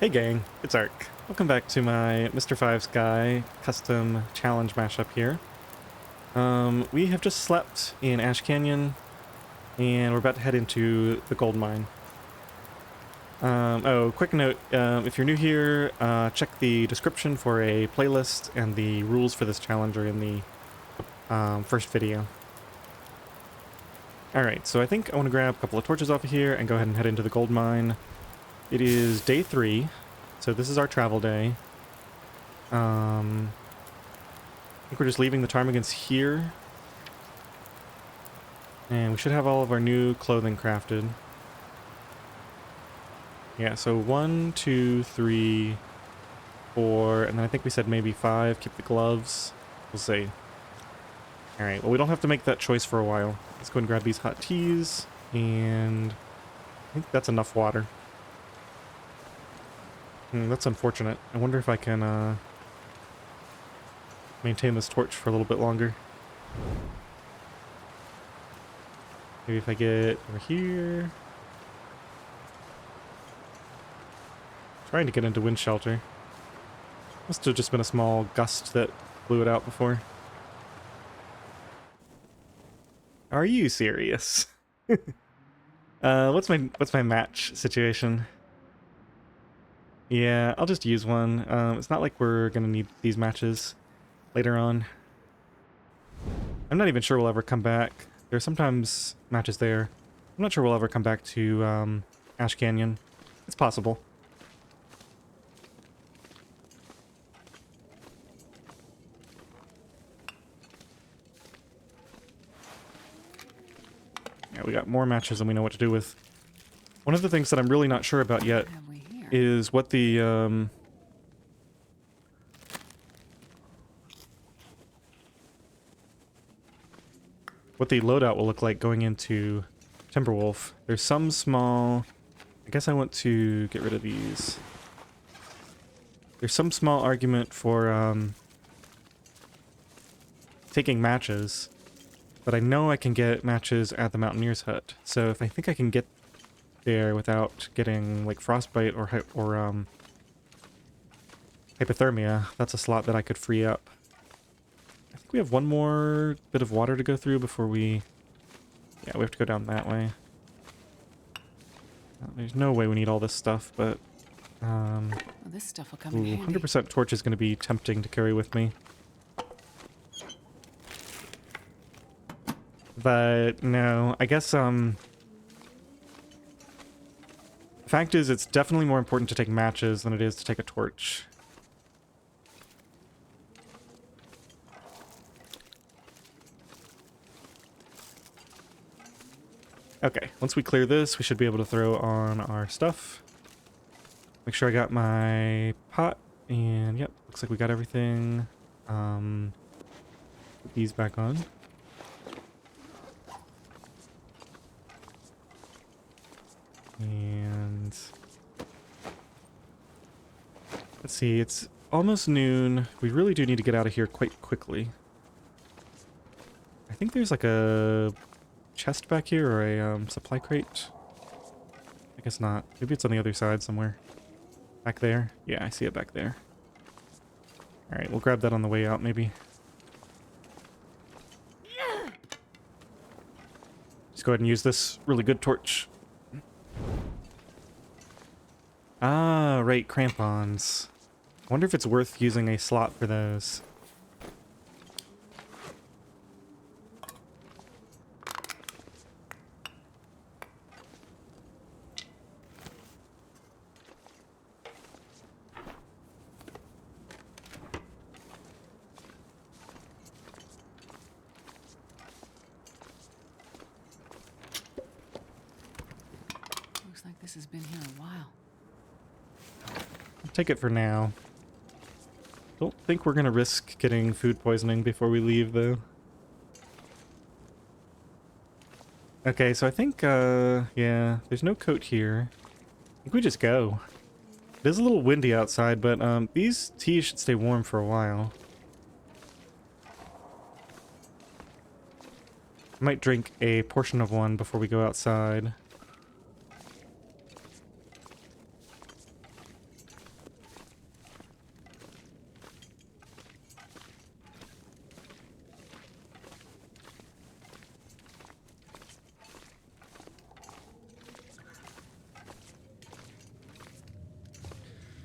Hey gang, it's Ark. Welcome back to my Myster5Sky custom challenge mashup here. We have just slept in Ash Canyon, and we're about to head into the gold mine. Quick note, if you're new here, check the description for a playlist, and the rules for this challenge are in the first video. Alright, so I think I want to grab a couple of torches off of here and go ahead and head into the gold mine. It is day 3, so this is our travel day. I think we're just leaving the ptarmigans here. And we should have all of our new clothing crafted. Yeah, so 1, 2, 3, 4, and then I think we said maybe 5. Keep the gloves. We'll see. Alright, well we don't have to make that choice for a while. Let's go and grab these hot teas, and I think that's enough water. That's unfortunate. I wonder if I can maintain this torch for a little bit longer. Maybe if I get over here. Trying to get into wind shelter. Must have just been a small gust that blew it out before. Are you serious? What's my match situation? Yeah, I'll just use one. It's not like we're gonna need these matches later on. I'm not even sure we'll ever come back. There's sometimes matches there. I'm not sure we'll ever come back to Ash Canyon. It's possible. Yeah, we got more matches than we know what to do with. One of the things that I'm really not sure about yet is what the loadout will look like going into Timberwolf. There's some small... I guess I want to get rid of these. There's some small argument for taking matches, but I know I can get matches at the Mountaineer's Hut. So if I think I can get there without getting like frostbite or hypothermia, that's a slot that I could free up. I think we have one more bit of water to go through before we... Yeah, we have to go down that way. There's no way we need all this stuff, but... Well, this stuff will come in handy. 100% torch is going to be tempting to carry with me. But, no, I guess, the fact is, it's definitely more important to take matches than it is to take a torch. Okay, once we clear this, we should be able to throw on our stuff. Make sure I got my pot, and yep, looks like we got everything. Put these back on. And let's see, it's almost noon. We really do need to get out of here quite quickly. I think there's like a chest back here, or a supply crate. I guess not. Maybe it's on the other side somewhere. Back there? Yeah, I see it back there. Alright, we'll grab that on the way out, maybe. Just go ahead and use this really good torch. Ah, right, crampons. I wonder if it's worth using a slot for those. Looks like this has been here a while. I'll take it for now. Don't think we're gonna risk getting food poisoning before we leave, though. Okay, so I think, yeah, there's no coat here. I think we just go. It is a little windy outside, but, these teas should stay warm for a while. I might drink a portion of one before we go outside.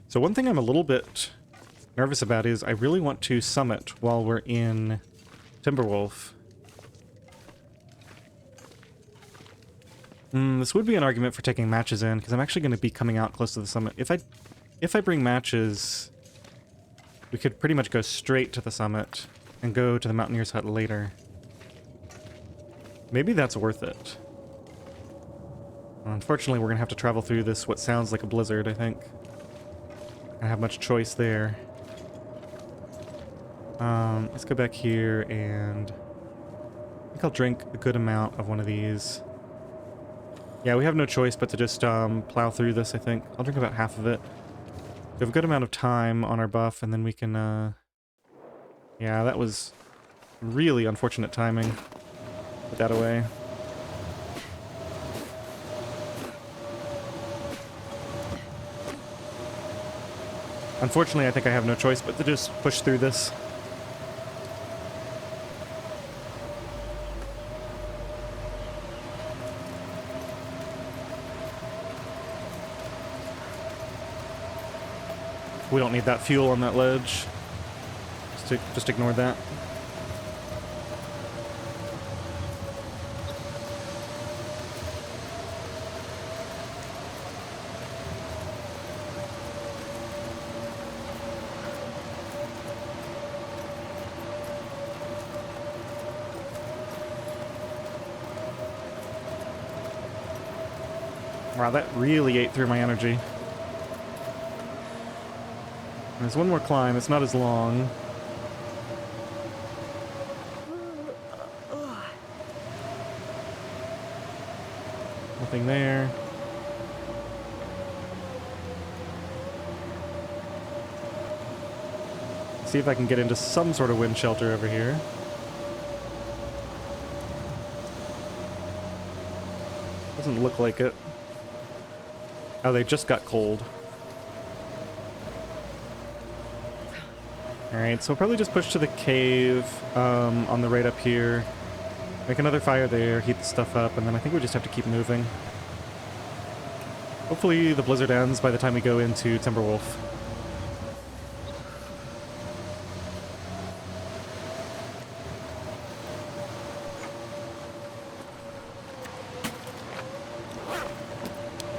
So one thing I'm a little bit nervous about is I really want to summit while we're in Timberwolf. This would be an argument for taking matches in, because I'm actually going to be coming out close to the summit. If I bring matches, we could pretty much go straight to the summit and go to the Mountaineer's Hut later. Maybe that's worth it. Unfortunately, we're going to have to travel through this, what sounds like a blizzard, I think. I don't have much choice there. Let's go back here, and I think I'll drink a good amount of one of these. Yeah, we have no choice but to just plow through this, I think. I'll drink about half of it. We have a good amount of time on our buff, and then we can, yeah, that was really unfortunate timing. Put that away. Unfortunately, I think I have no choice but to just push through this. We don't need that fuel on that ledge. Just ignore that. Wow, that really ate through my energy. There's one more climb. It's not as long. Nothing there. See if I can get into some sort of wind shelter over here. Doesn't look like it. Oh, they just got cold. Alright, so we'll probably just push to the cave on the right up here. Make another fire there, heat the stuff up, and then I think we just have to keep moving. Hopefully the blizzard ends by the time we go into Timberwolf.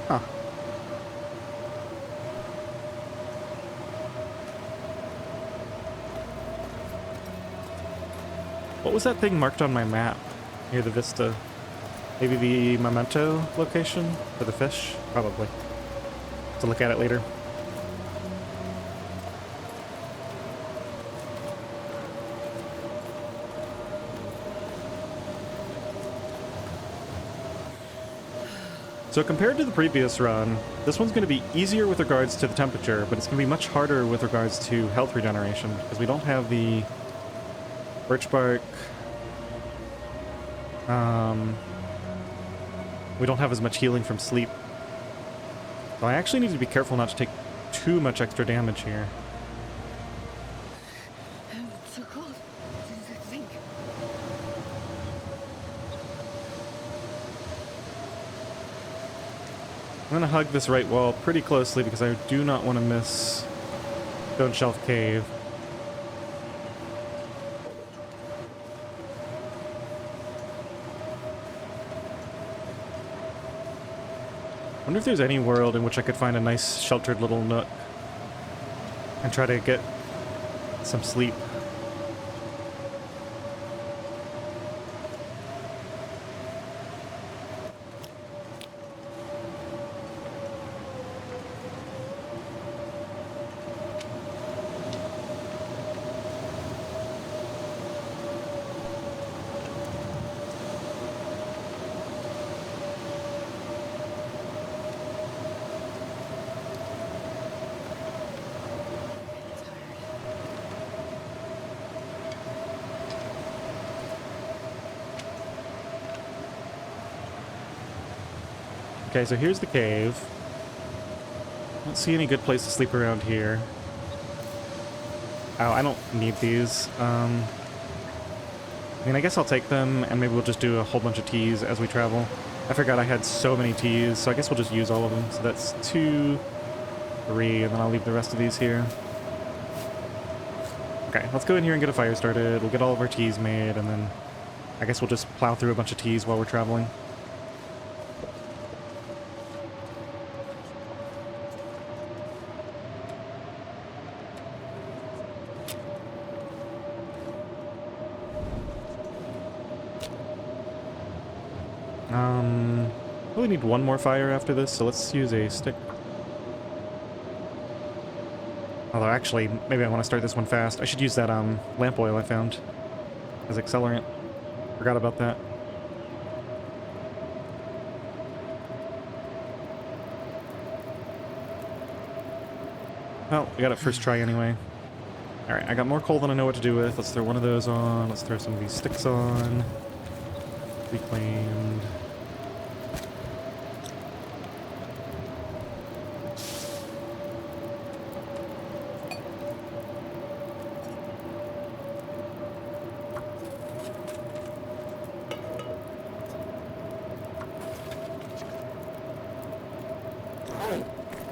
Huh. What was that thing marked on my map near the vista? Maybe the memento location for the fish? Probably. To look at it later. So compared to the previous run, this one's going to be easier with regards to the temperature, but it's going to be much harder with regards to health regeneration, because we don't have the birch bark. We don't have as much healing from sleep. So I actually need to be careful not to take too much extra damage here. It's so cold. I think. I'm going to hug this right wall pretty closely because I do not want to miss Stone Shelf Cave. I wonder if there's any world in which I could find a nice sheltered little nook and try to get some sleep. Okay, so here's the cave. Don't see any good place to sleep around here. Oh, I don't need these. I mean, I guess I'll take them, and maybe we'll just do a whole bunch of teas as we travel. I forgot I had so many teas, so I guess we'll just use all of them. So that's 2, 3, and then I'll leave the rest of these here. Okay, let's go in here and get a fire started. We'll get all of our teas made, and then I guess we'll just plow through a bunch of teas while we're traveling. Really need one more fire after this, so let's use a stick. Although actually, maybe I want to start this one fast. I should use that lamp oil I found as accelerant. Forgot about that. Well, we got it first try anyway. Alright, I got more coal than I know what to do with. Let's throw one of those on. Let's throw some of these sticks on. Reclaimed.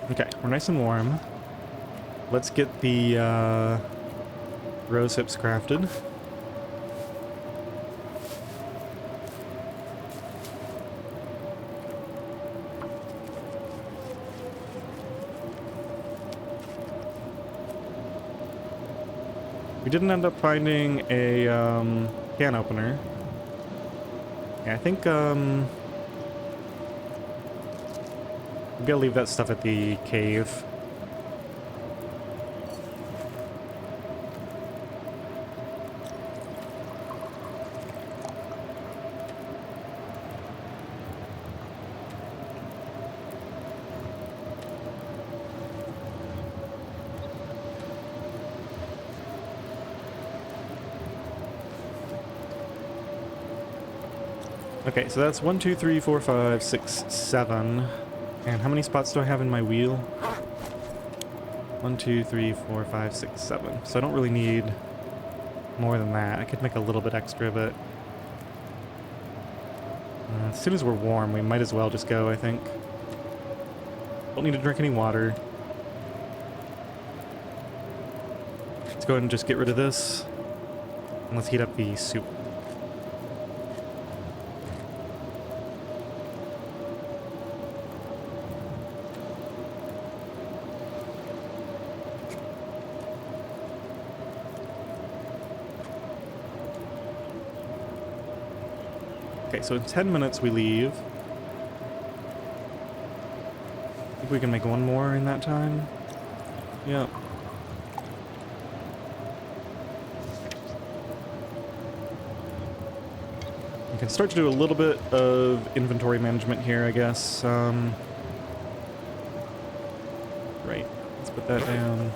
Okay, we're nice and warm. Let's get the rose hips crafted. We didn't end up finding a can opener. Yeah, I think I'm gonna leave that stuff at the cave. Okay, so that's 1, 2, 3, 4, 5, 6, 7. And how many spots do I have in my wheel? 1, 2, 3, 4, 5, 6, 7. So I don't really need more than that. I could make a little bit extra, but as soon as we're warm, we might as well just go, I think. Don't need to drink any water. Let's go ahead and just get rid of this. And let's heat up the soup. Okay, so in 10 minutes we leave. I think we can make one more in that time. Yep. We can start to do a little bit of inventory management here, I guess. Right, let's put that down.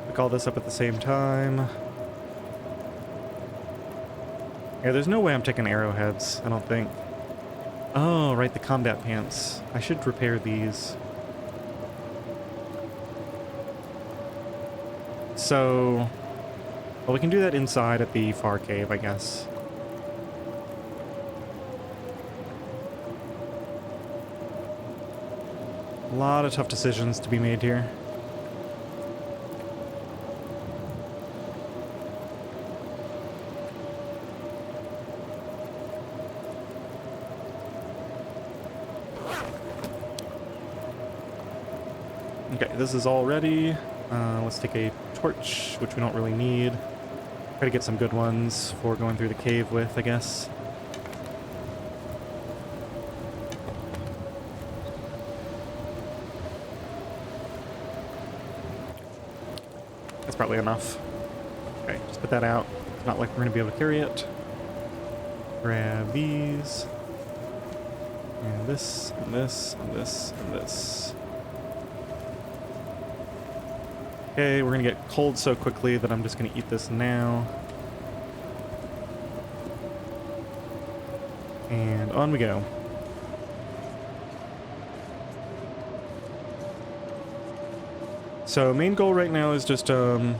Pick all this up at the same time. Yeah, there's no way I'm taking arrowheads, I don't think. Oh, right, the combat pants. I should repair these. So, well, we can do that inside at the far cave, I guess. A lot of tough decisions to be made here. Okay, this is all ready. Let's take a torch, which we don't really need. Try to get some good ones for going through the cave with, I guess. That's probably enough. Okay, just put that out. It's not like we're going to be able to carry it. Grab these. And this, and this, and this, and this. Okay, we're gonna get cold so quickly that I'm just gonna eat this now. And on we go. So main goal right now is just plow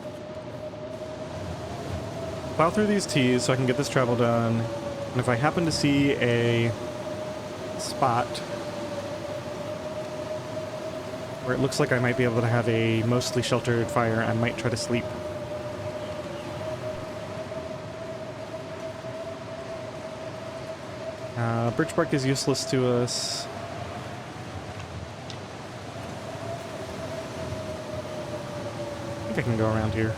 through these teas so I can get this travel done. And if I happen to see a spot where it looks like I might be able to have a mostly sheltered fire, I might try to sleep. Birch bark is useless to us. I think I can go around here.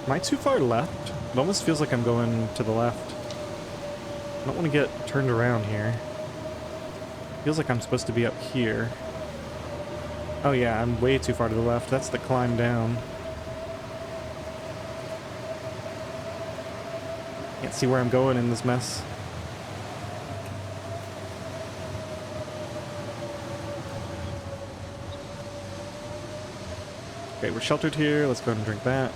Am I too far left? It almost feels like I'm going to the left. I don't want to get turned around here. Feels like I'm supposed to be up here. Oh yeah, I'm way too far to the left. That's the climb down. Can't see where I'm going in this mess. Okay, we're sheltered here. Let's go ahead and drink that.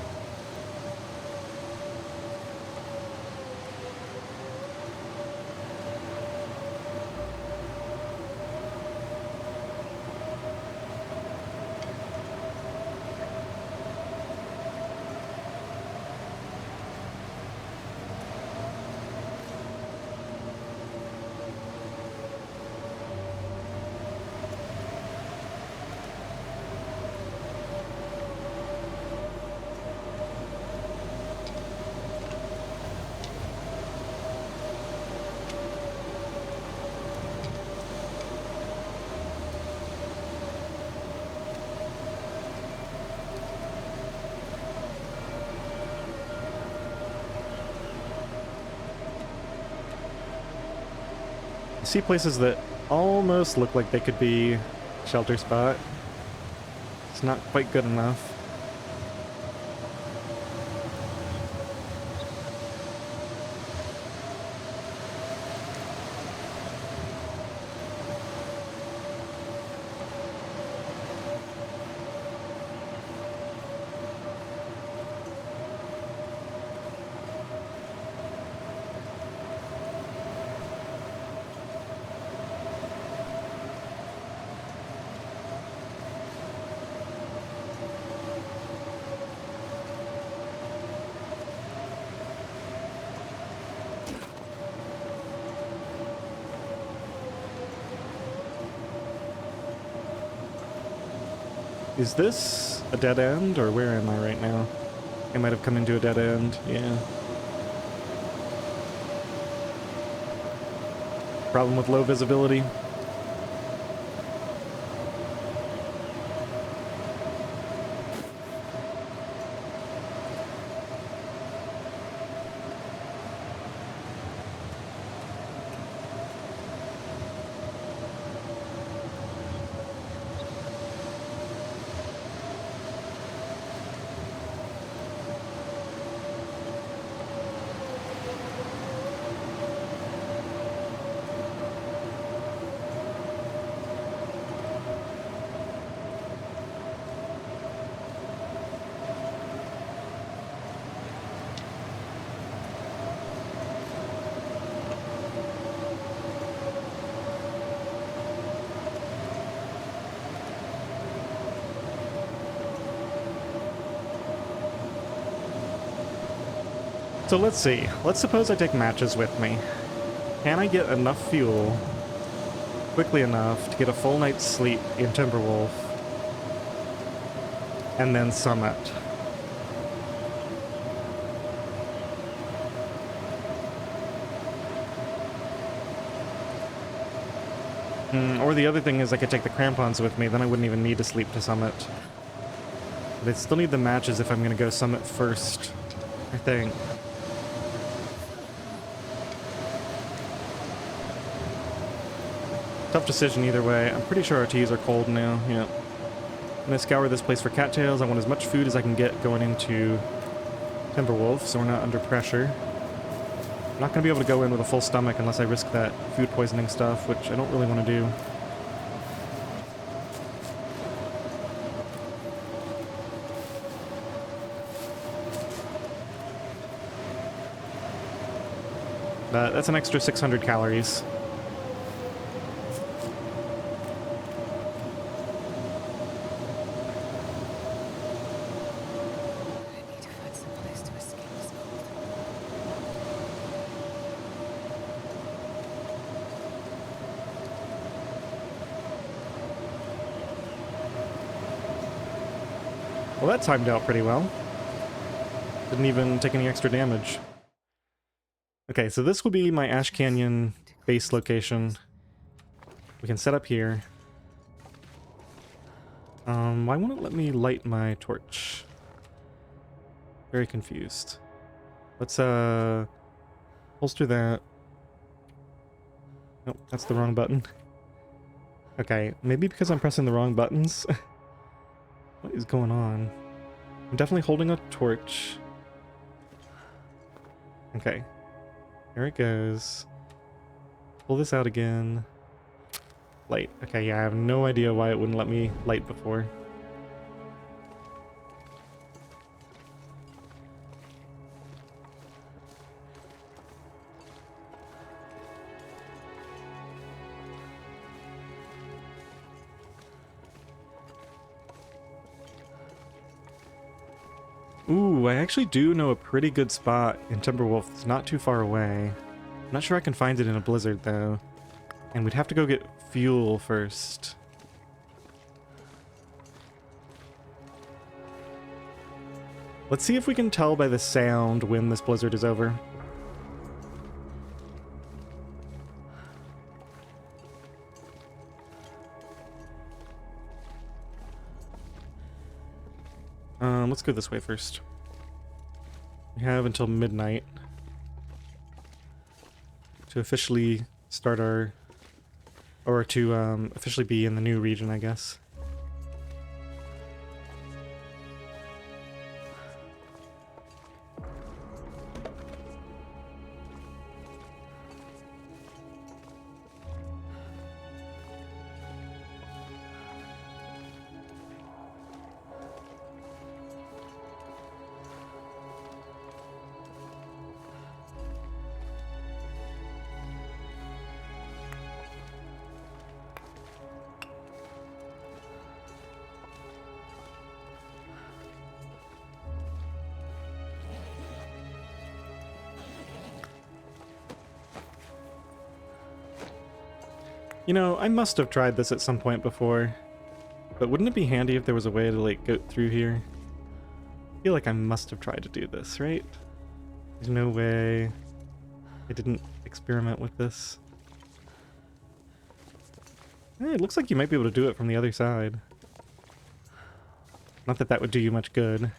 I see places that almost look like they could be a shelter spot. It's not quite good enough. Is this a dead end, or where am I right now? I might have come into a dead end, yeah. Problem with low visibility. So let's see. Let's suppose I take matches with me. Can I get enough fuel quickly enough to get a full night's sleep in Timberwolf and then summit? Or the other thing is I could take the crampons with me, then I wouldn't even need to sleep to summit. But I still need the matches if I'm going to go summit first, I think. Tough decision either way. I'm pretty sure our teas are cold now, yeah. I'm gonna scour this place for cattails. I want as much food as I can get going into Timberwolf, so we're not under pressure. I'm not gonna be able to go in with a full stomach unless I risk that food poisoning stuff, which I don't really want to do. That's an extra 600 calories. I need to find some place to escape this cold. Well, that timed out pretty well. Didn't even take any extra damage. Okay, so this will be my Ash Canyon base location. We can set up here. Why won't it let me light my torch? Very confused. Let's, holster that. Nope, that's the wrong button. Okay, maybe because I'm pressing the wrong buttons. What is going on? I'm definitely holding a torch. Okay. There it goes. Pull this out again. Light. Okay, yeah, I have no idea why it wouldn't let me light before. Ooh, I actually do know a pretty good spot in Timberwolf. It's not too far away. I'm not sure I can find it in a blizzard, though. And we'd have to go get fuel first. Let's see if we can tell by the sound when this blizzard is over. Let's go this way first. We have until midnight to officially start our... or to officially be in the new region, I guess. You know, I must have tried this at some point before, but wouldn't it be handy if there was a way to, like, go through here? I feel like I must have tried to do this, right? There's no way I didn't experiment with this. Hey, it looks like you might be able to do it from the other side. Not that that would do you much good.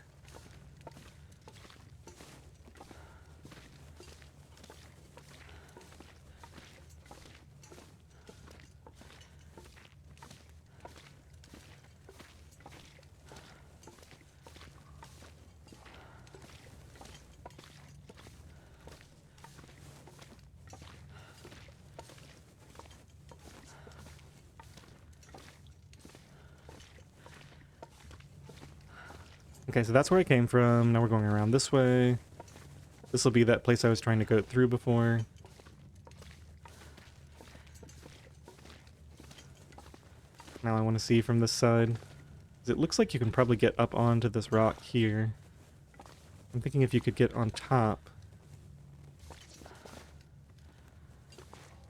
Okay, so that's where I came from. Now we're going around this way. This will be that place I was trying to go through before. Now I want to see from this side. 'Cause it looks like you can probably get up onto this rock here. I'm thinking if you could get on top.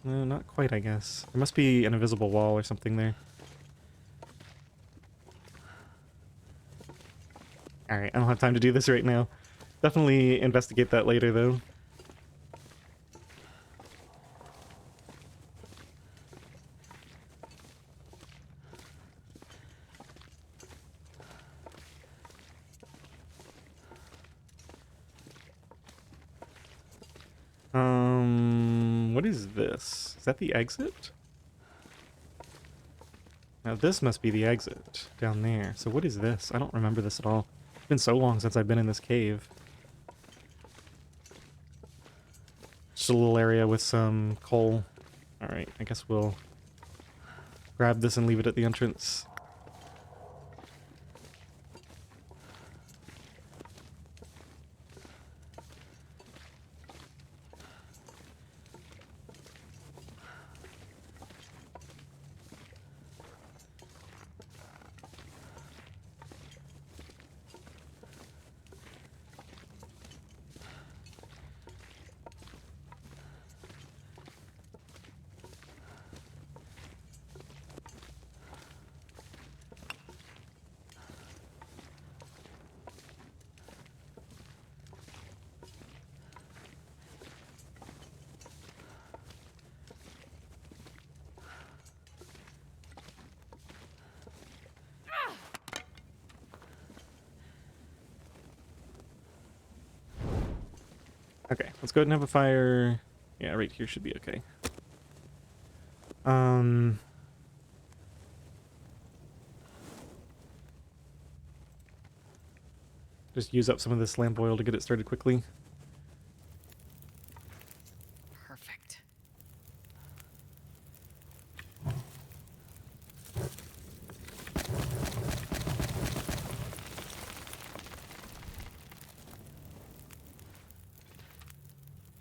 No, not quite, I guess. There must be an invisible wall or something there. Alright, I don't have time to do this right now. Definitely investigate that later, though. What is this? Is that the exit? Now this must be the exit down there. So what is this? I don't remember this at all. It's been so long since I've been in this cave. Just a little area with some coal. Alright, I guess we'll grab this and leave it at the entrance. Okay, let's go ahead and have a fire. Yeah, right here should be okay. Just use up some of this lamp oil to get it started quickly. Perfect.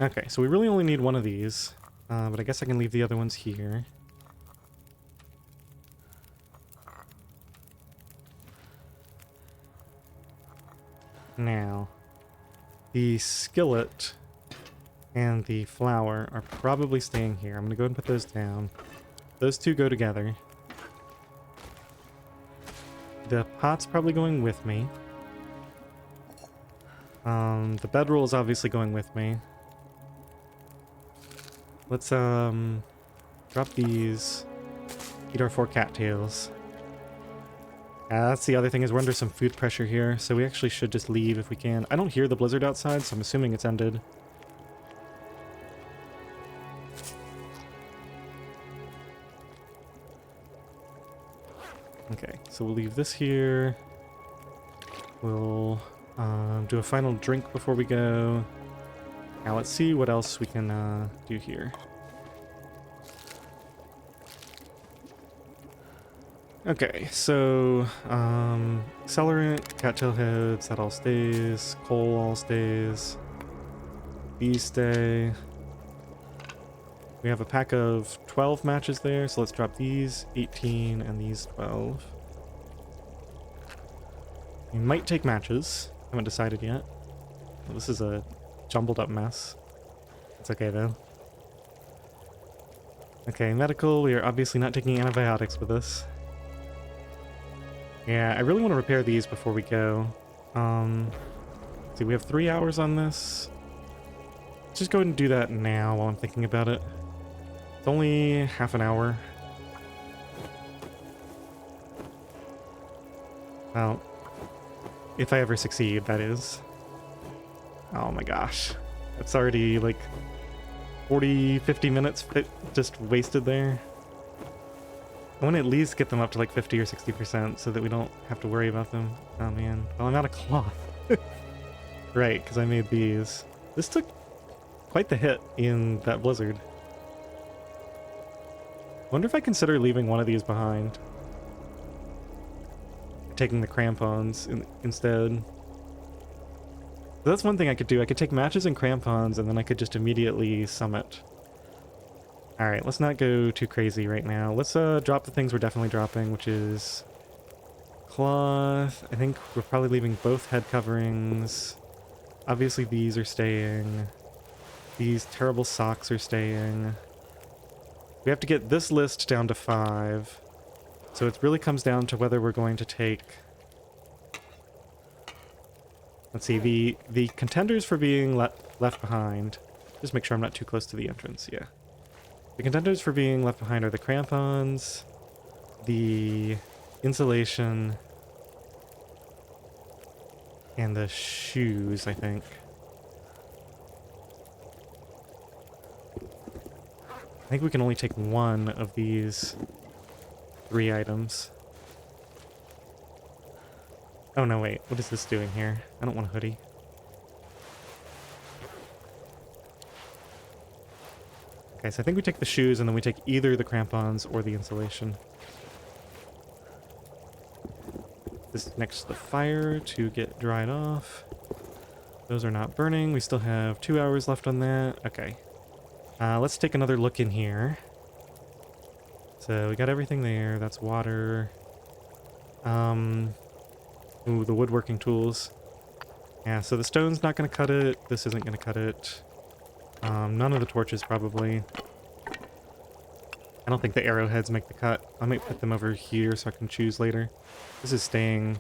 Okay, so we really only need one of these, but I guess I can leave the other ones here. Now, the skillet and the flour are probably staying here. I'm going to go ahead and put those down. Those two go together. The pot's probably going with me. The bedroll is obviously going with me. Let's drop these. Eat our 4 cattails. That's the other thing, is we're under some food pressure here, so we actually should just leave if we can. I don't hear the blizzard outside, so I'm assuming it's ended. Okay, so we'll leave this here. We'll do a final drink before we go. Now let's see what else we can do here. Okay, so accelerant, cattail heads, that all stays. Coal all stays. These stay. We have a pack of 12 matches there, so let's drop these 18 and these 12. We might take matches. Haven't decided yet. Well, this is a jumbled up mess. It's okay though. Okay, medical. We are obviously not taking antibiotics with us. Yeah, I really want to repair these before we go. See, we have 3 hours on this. Let's just go ahead and do that now while I'm thinking about it. It's only half an hour. Well, if I ever succeed, that is. Oh my gosh. That's already like 40, 50 minutes just wasted there. I want to at least get them up to like 50 or 60% so that we don't have to worry about them. Oh man. Well, I'm out of cloth. Right, because I made these. This took quite the hit in that blizzard. Wonder if I consider leaving one of these behind. Taking the crampons instead. So that's one thing I could do. I could take matches and crampons, and then I could just immediately summit. Alright, let's not go too crazy right now. Let's drop the things we're definitely dropping, which is cloth. I think we're probably leaving both head coverings. Obviously these are staying. These terrible socks are staying. We have to get this list down to 5. So it really comes down to whether we're going to take... Let's see, the contenders for being left behind. Just make sure I'm not too close to the entrance, yeah. The contenders for being left behind are the crampons, the insulation, and the shoes, I think. I think we can only take one of these 3 items. Oh no, wait. What is this doing here? I don't want a hoodie. Okay, so I think we take the shoes and then we take either the crampons or the insulation. This is next to the fire to get dried off. Those are not burning. We still have 2 hours left on that. Okay. Let's take another look in here. So we got everything there. That's water. Ooh, the woodworking tools. Yeah, so the stone's not going to cut it. This isn't going to cut it. None of the torches, probably. I don't think the arrowheads make the cut. I might put them over here so I can choose later. This is staying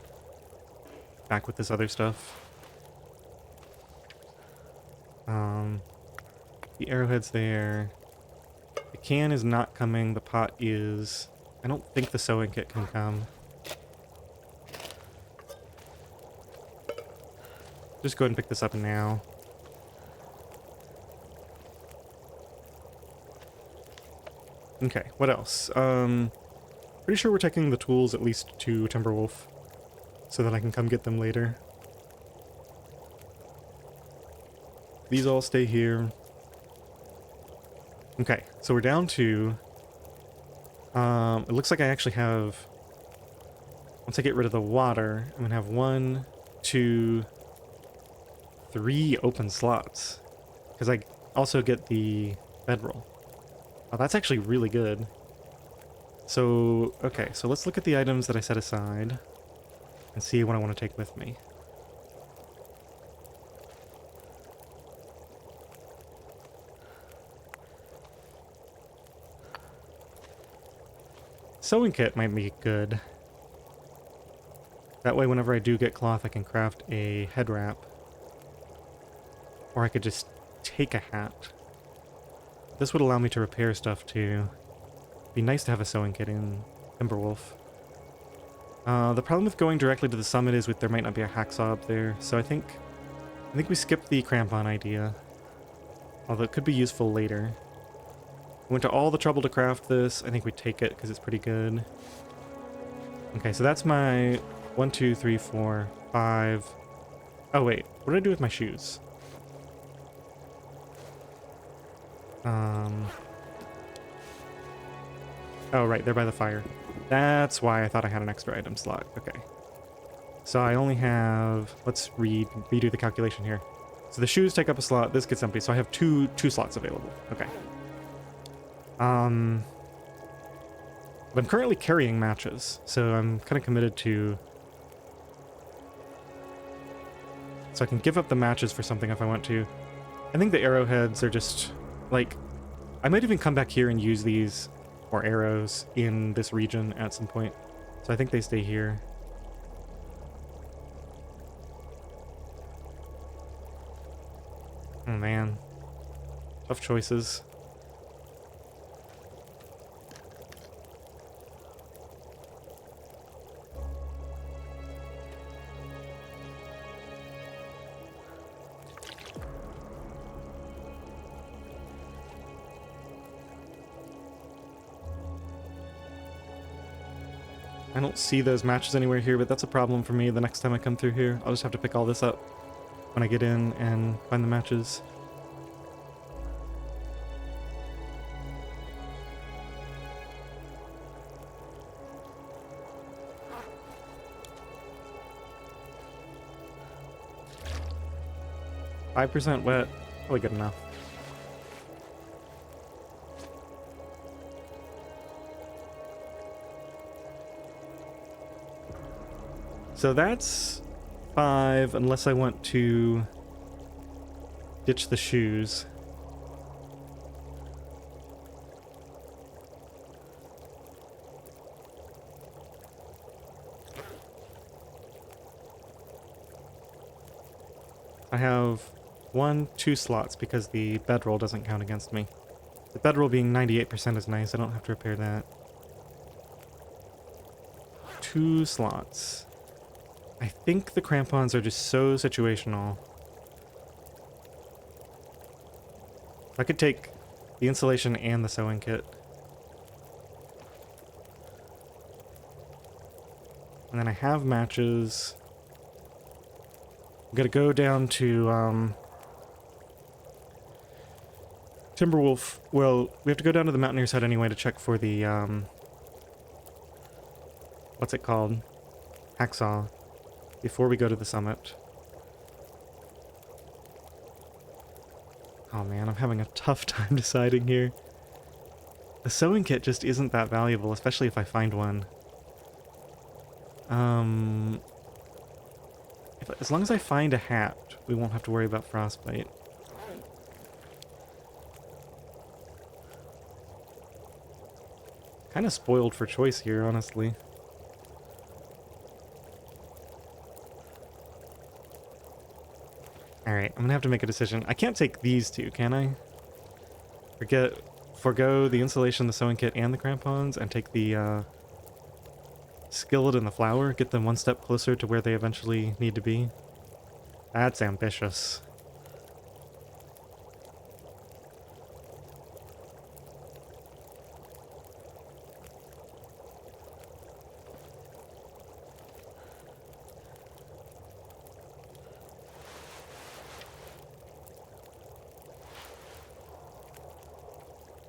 back with this other stuff. The arrowhead's there. The can is not coming. The pot is. I don't think the sewing kit can come. Just go ahead and pick this up now. Okay, what else? Pretty sure we're taking the tools at least to Timberwolf, so that I can come get them later. These all stay here. Okay, so we're down to... it looks like I actually have... Once I get rid of the water, I'm gonna have 1, 2, 3 open slots. Because I also get the bedroll. Oh, that's actually really good. So, okay, so let's look at the items that I set aside and see what I want to take with me. Sewing kit might be good. That way, whenever I do get cloth, I can craft a head wrap. Or I could just take a hat. This would allow me to repair stuff too. Be nice to have a sewing kit in Timberwolf. The problem with going directly to the summit is there might not be a hacksaw up there, so I think we skip the crampon idea. Although it could be useful later. Went to all the trouble to craft this. I think we take it because it's pretty good. Okay, so that's my 1, 2, 3, 4, 5. Oh wait, what did I do with my shoes? Oh right, they're by the fire. That's why I thought I had an extra item slot. Okay. So I only have... Let's redo the calculation here. So the shoes take up a slot, this gets empty, so I have two slots available. Okay. But I'm currently carrying matches, so I'm kind of committed to... So I can give up the matches for something if I want to. I think the arrowheads are just, like... I might even come back here and use these, or arrows, in this region at some point. So I think they stay here. Oh man. Tough choices. I don't see those matches anywhere here, but that's a problem for me the next time I come through here. I'll just have to pick all this up when I get in and find the matches. .5% wet, probably good enough. So that's 5, unless I want to ditch the shoes. I have 1, 2 slots because the bedroll doesn't count against me. The bedroll being 98% is nice, I don't have to repair that. 2 slots. I think the crampons are just so situational. I could take the insulation and the sewing kit. And then I have matches. I'm gonna go down to, Timberwolf. Well, we have to go down to the Mountaineer's Hut anyway to check for the, what's it called? Hacksaw. Before we go to the summit. Oh man, I'm having a tough time deciding here. The sewing kit just isn't that valuable, especially if I find one. As long as I find a hat, we won't have to worry about frostbite. Kind of spoiled for choice here, honestly. Alright, I'm gonna have to make a decision. I can't take these two, can I? Forgo the insulation, the sewing kit, and the crampons, and take the, skillet and the flour, get them one step closer to where they eventually need to be. That's ambitious.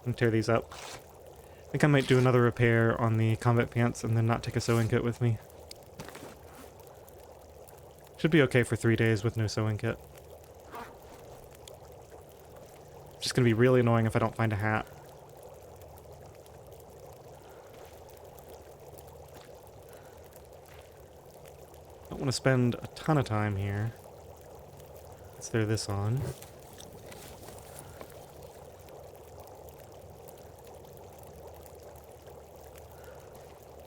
And tear these up. I think I might do another repair on the combat pants and then not take a sewing kit with me. Should be okay for 3 days with no sewing kit. Just gonna be really annoying if I don't find a hat. Don't want to spend a ton of time here. Let's throw this on.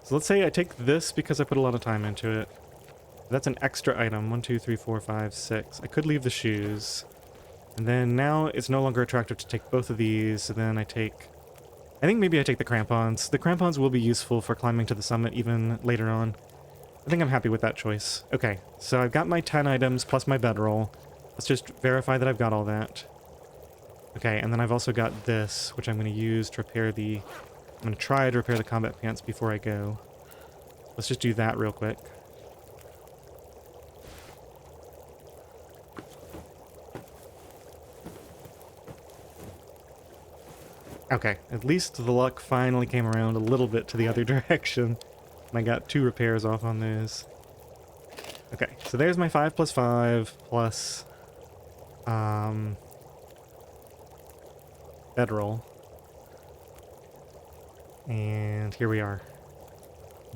So let's say I take this because I put a lot of time into it. That's an extra item. 1, 2, 3, 4, 5, 6. I could leave the shoes. And then now it's no longer attractive to take both of these. So then I think maybe I take the crampons. The crampons will be useful for climbing to the summit even later on. I think I'm happy with that choice. Okay, so I've got my 10 items plus my bedroll. Let's just verify that I've got all that. Okay, and then I've also got this, which I'm going to use to repair the... I'm going to try to repair the combat pants before I go. Let's just do that real quick. Okay, at least the luck finally came around a little bit to the other direction. And I got 2 repairs off on those. Okay, so there's my 5 plus 5 plus... bedroll. And here we are.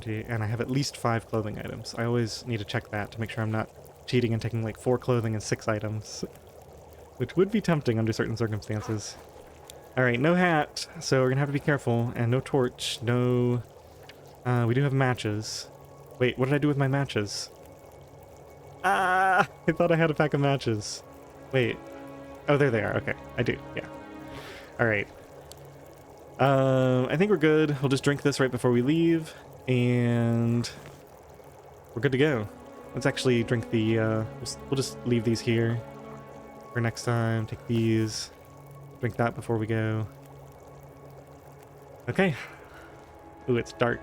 And I have at least 5 clothing items. I always need to check that to make sure I'm not cheating and taking like 4 clothing and 6 items. Which would be tempting under certain circumstances. Alright, no hat, so we're gonna have to be careful. And no torch, no... we do have matches. Wait, what did I do with my matches? Ah! I thought I had a pack of matches. Wait. Oh, there they are. Okay, I do, yeah. Alright. I think we're good. We'll just drink this right before we leave, and we're good to go. Let's actually drink the, we'll just leave these here for next time. Take these, drink that before we go. Okay. Ooh, it's dark.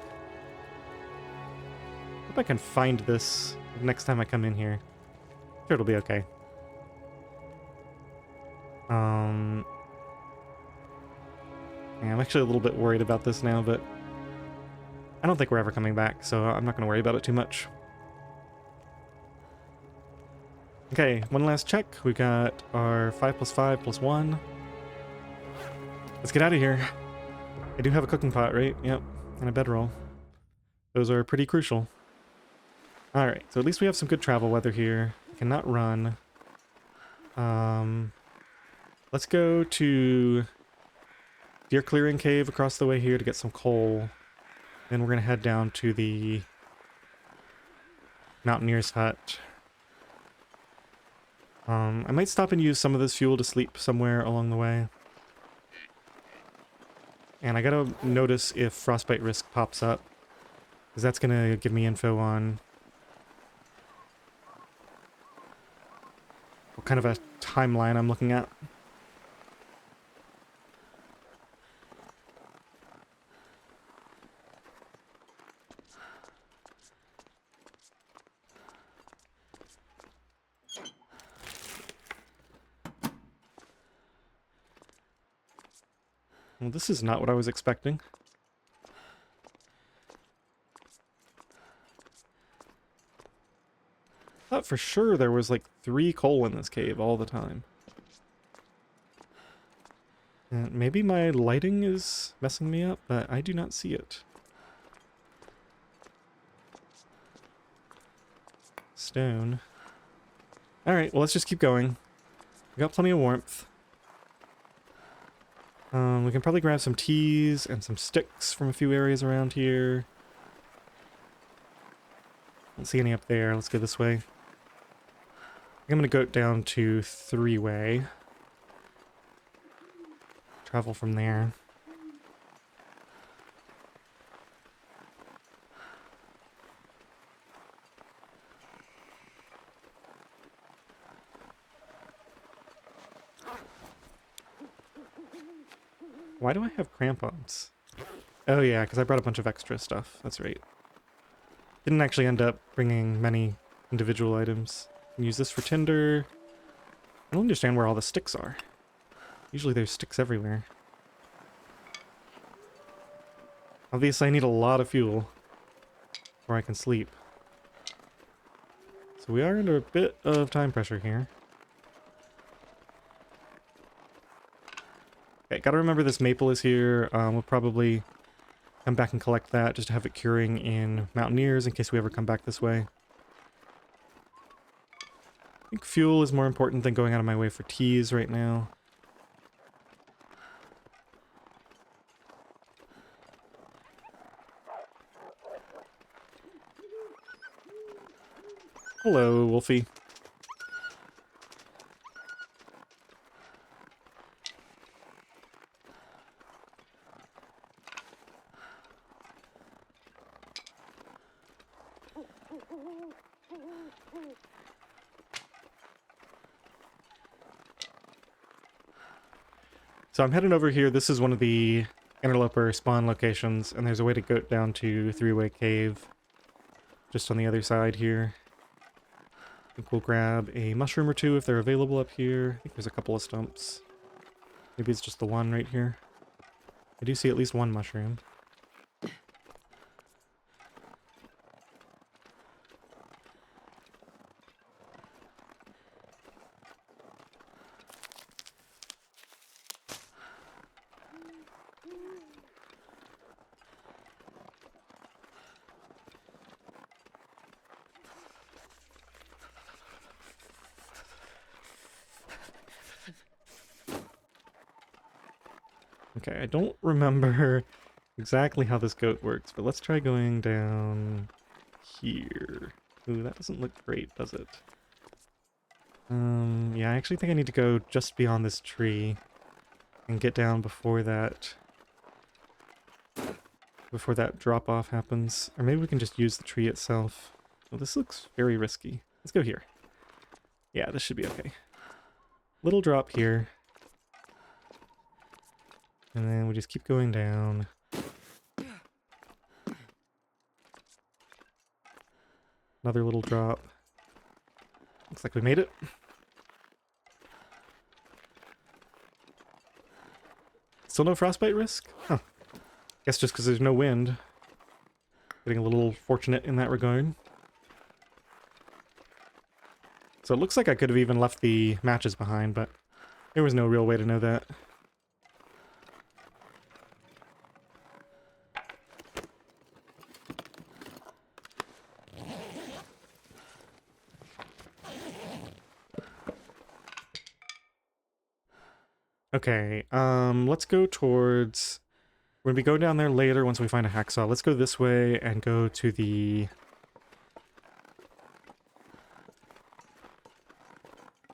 Hope I can find this next time I come in here. Sure, it'll be okay. Yeah, I'm actually a little bit worried about this now, but I don't think we're ever coming back, so I'm not going to worry about it too much. Okay, one last check. We got our 5 plus 5 plus 1. Let's get out of here. I do have a cooking pot, right? Yep, and a bedroll. Those are pretty crucial. Alright, so at least we have some good travel weather here. I cannot run. Let's go to Deer Clearing Cave across the way here to get some coal. Then we're going to head down to the Mountaineer's Hut. I might stop and use some of this fuel to sleep somewhere along the way. And I gotta notice if frostbite risk pops up, because that's gonna give me info on what kind of a timeline I'm looking at. Well, this is not what I was expecting. Thought for sure there was like 3 coal in this cave all the time. And maybe my lighting is messing me up, but I do not see it. Stone. Alright, well let's just keep going. We got plenty of warmth. We can probably grab some teas and some sticks from a few areas around here. Don't see any up there. Let's go this way. I'm gonna go down to 3-way. Travel from there. Why do I have crampons? Oh yeah, because I brought a bunch of extra stuff. That's right. Didn't actually end up bringing many individual items. Can use this for tinder. I don't understand where all the sticks are. Usually there's sticks everywhere. Obviously I need a lot of fuel before I can sleep. So we are under a bit of time pressure here. Okay, gotta remember this maple is here. We'll probably come back and collect that just to have it curing in Mountaineers in case we ever come back this way. I think fuel is more important than going out of my way for teas right now. Hello, Wolfie. So I'm heading over here. This is one of the interloper spawn locations, and there's a way to go down to 3-way cave just on the other side here. I think we'll grab a mushroom or two if they're available up here. I think there's a couple of stumps. Maybe it's just the one right here. I do see at least one mushroom. Okay, I don't remember exactly how this goat works, but let's try going down here. Ooh, that doesn't look great, does it? Yeah, I actually think I need to go just beyond this tree and get down before that drop-off happens. Or maybe we can just use the tree itself. Well, this looks very risky. Let's go here. Yeah, this should be okay. Little drop here. And then we just keep going down. Another little drop. Looks like we made it. Still no frostbite risk? Huh. Guess just because there's no wind. Getting a little fortunate in that regard. So it looks like I could have even left the matches behind, but there was no real way to know that. Okay, let's go towards... We're gonna be going down there later once we find a hacksaw. Let's go this way and go to the...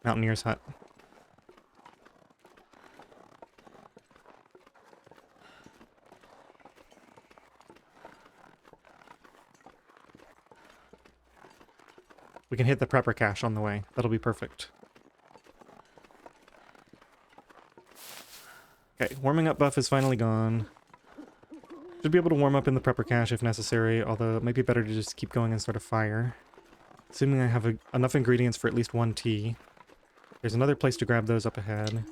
Mountaineer's hut. We can hit the prepper cache on the way. That'll be perfect. Okay, warming up buff is finally gone. Should be able to warm up in the prepper cache if necessary, although it might be better to just keep going and start a fire. Assuming I have enough ingredients for at least one tea. There's another place to grab those up ahead.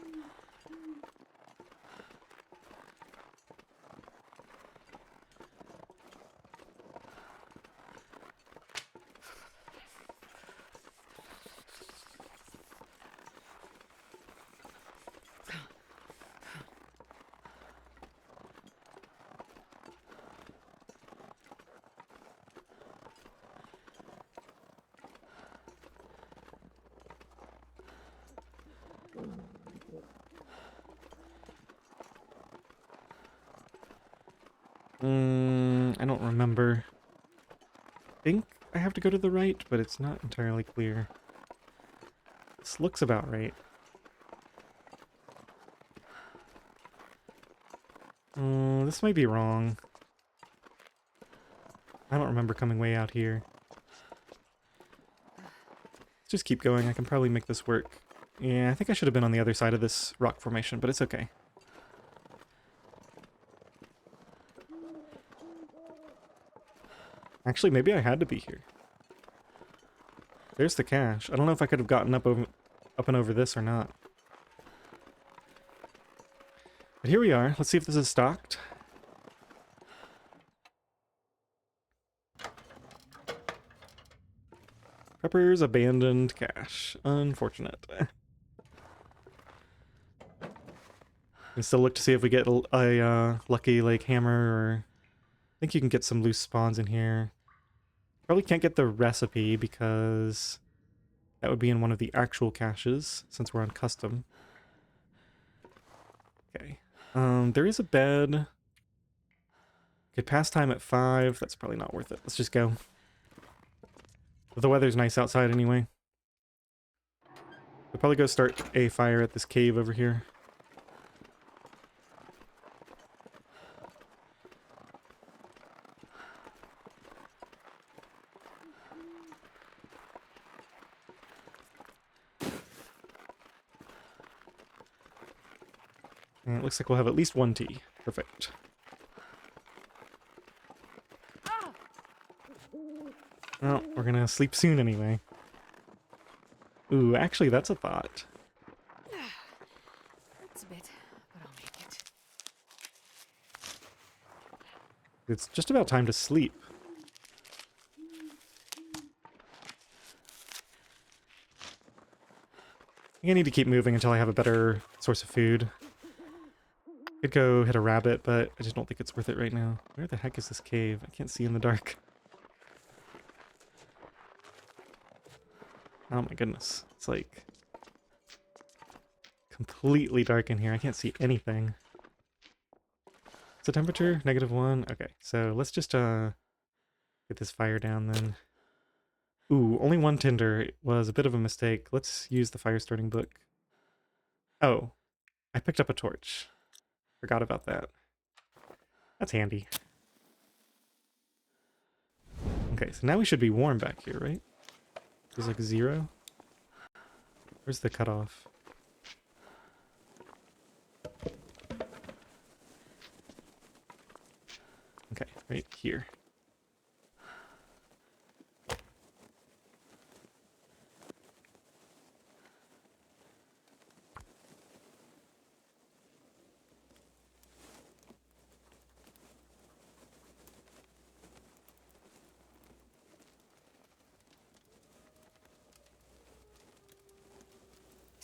I don't remember. I think I have to go to the right, but it's not entirely clear. This looks about right. This might be wrong. I don't remember coming way out here. Let's just keep going. I can probably make this work. Yeah, I think I should have been on the other side of this rock formation, but it's okay. Actually, maybe I had to be here. There's the cache. I don't know if I could have gotten up and over this or not. But here we are. Let's see if this is stocked. Prepper's abandoned cache. Unfortunate. We still look to see if we get a lucky like hammer, or I think you can get some loose spawns in here. Probably can't get the recipe because that would be in one of the actual caches since we're on custom. Okay. There is a bed. Okay, pass time at 5. That's probably not worth it. Let's just go. The weather's nice outside anyway. We'll probably go start a fire at this cave over here. And it looks like we'll have at least one tea. Perfect. Well, we're gonna sleep soon anyway. Ooh, actually, that's a thought. Hurts a bit, but I'll make it. It's just about time to sleep. I think I need to keep moving until I have a better source of food. Could go hit a rabbit, but I just don't think it's worth it right now. Where the heck is this cave? I can't see in the dark. Oh my goodness. It's like completely dark in here. I can't see anything. What's the temperature? -1. Okay, so let's just get this fire down then. Ooh, only one tinder. It was a bit of a mistake. Let's use the fire starting book. Oh, I picked up a torch. Forgot about that. That's handy. Okay, so now we should be warm back here, right? There's like 0. Where's the cutoff? Okay, right here.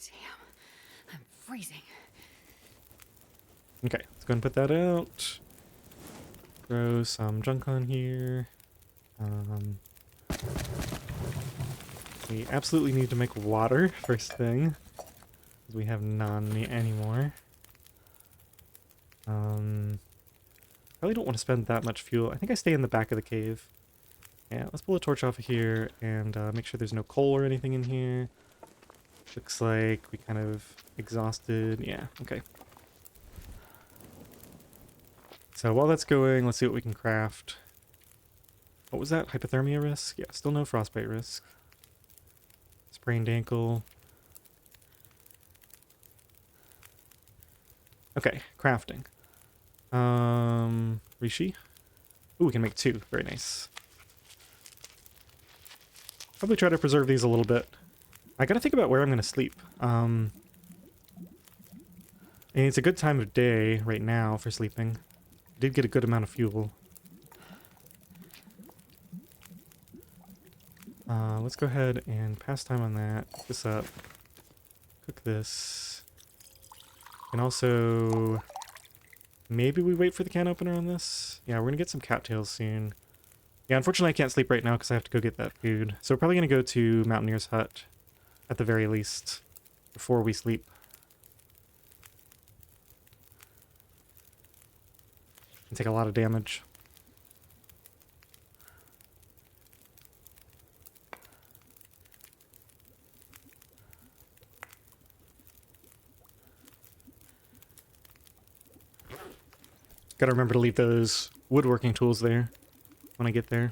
Damn, I'm freezing. Okay, let's go and put that out. Throw some junk on here. We absolutely need to make water first thing, because we have none anymore. Probably don't want to spend that much fuel. I think I stay in the back of the cave. Yeah, let's pull a torch off of here and make sure there's no coal or anything in here. Looks like we kind of exhausted. Yeah, okay. So while that's going, let's see what we can craft. What was that? Hypothermia risk? Yeah, still no frostbite risk. Sprained ankle. Okay, crafting. Rishi? Ooh, we can make 2. Very nice. Probably try to preserve these a little bit. I gotta think about where I'm gonna sleep. And it's a good time of day right now for sleeping. Did get a good amount of fuel. Let's go ahead and pass time on that. Cook this up. Cook this. And also, maybe we wait for the can opener on this? Yeah, we're gonna get some cattails soon. Yeah, unfortunately I can't sleep right now because I have to go get that food. So we're probably gonna go to Mountaineer's Hut, at the very least, before we sleep. And take a lot of damage. Gotta remember to leave those woodworking tools there when I get there.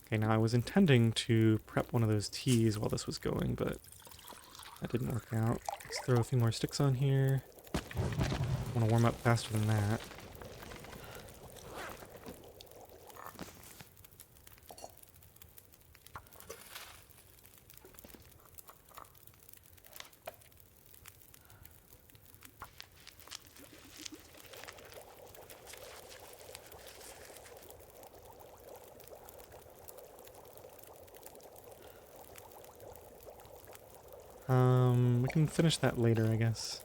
Okay, now I was intending to prep one of those teas while this was going, but that didn't work out. Let's throw a few more sticks on here. I want to warm up faster than that. We can finish that later, I guess.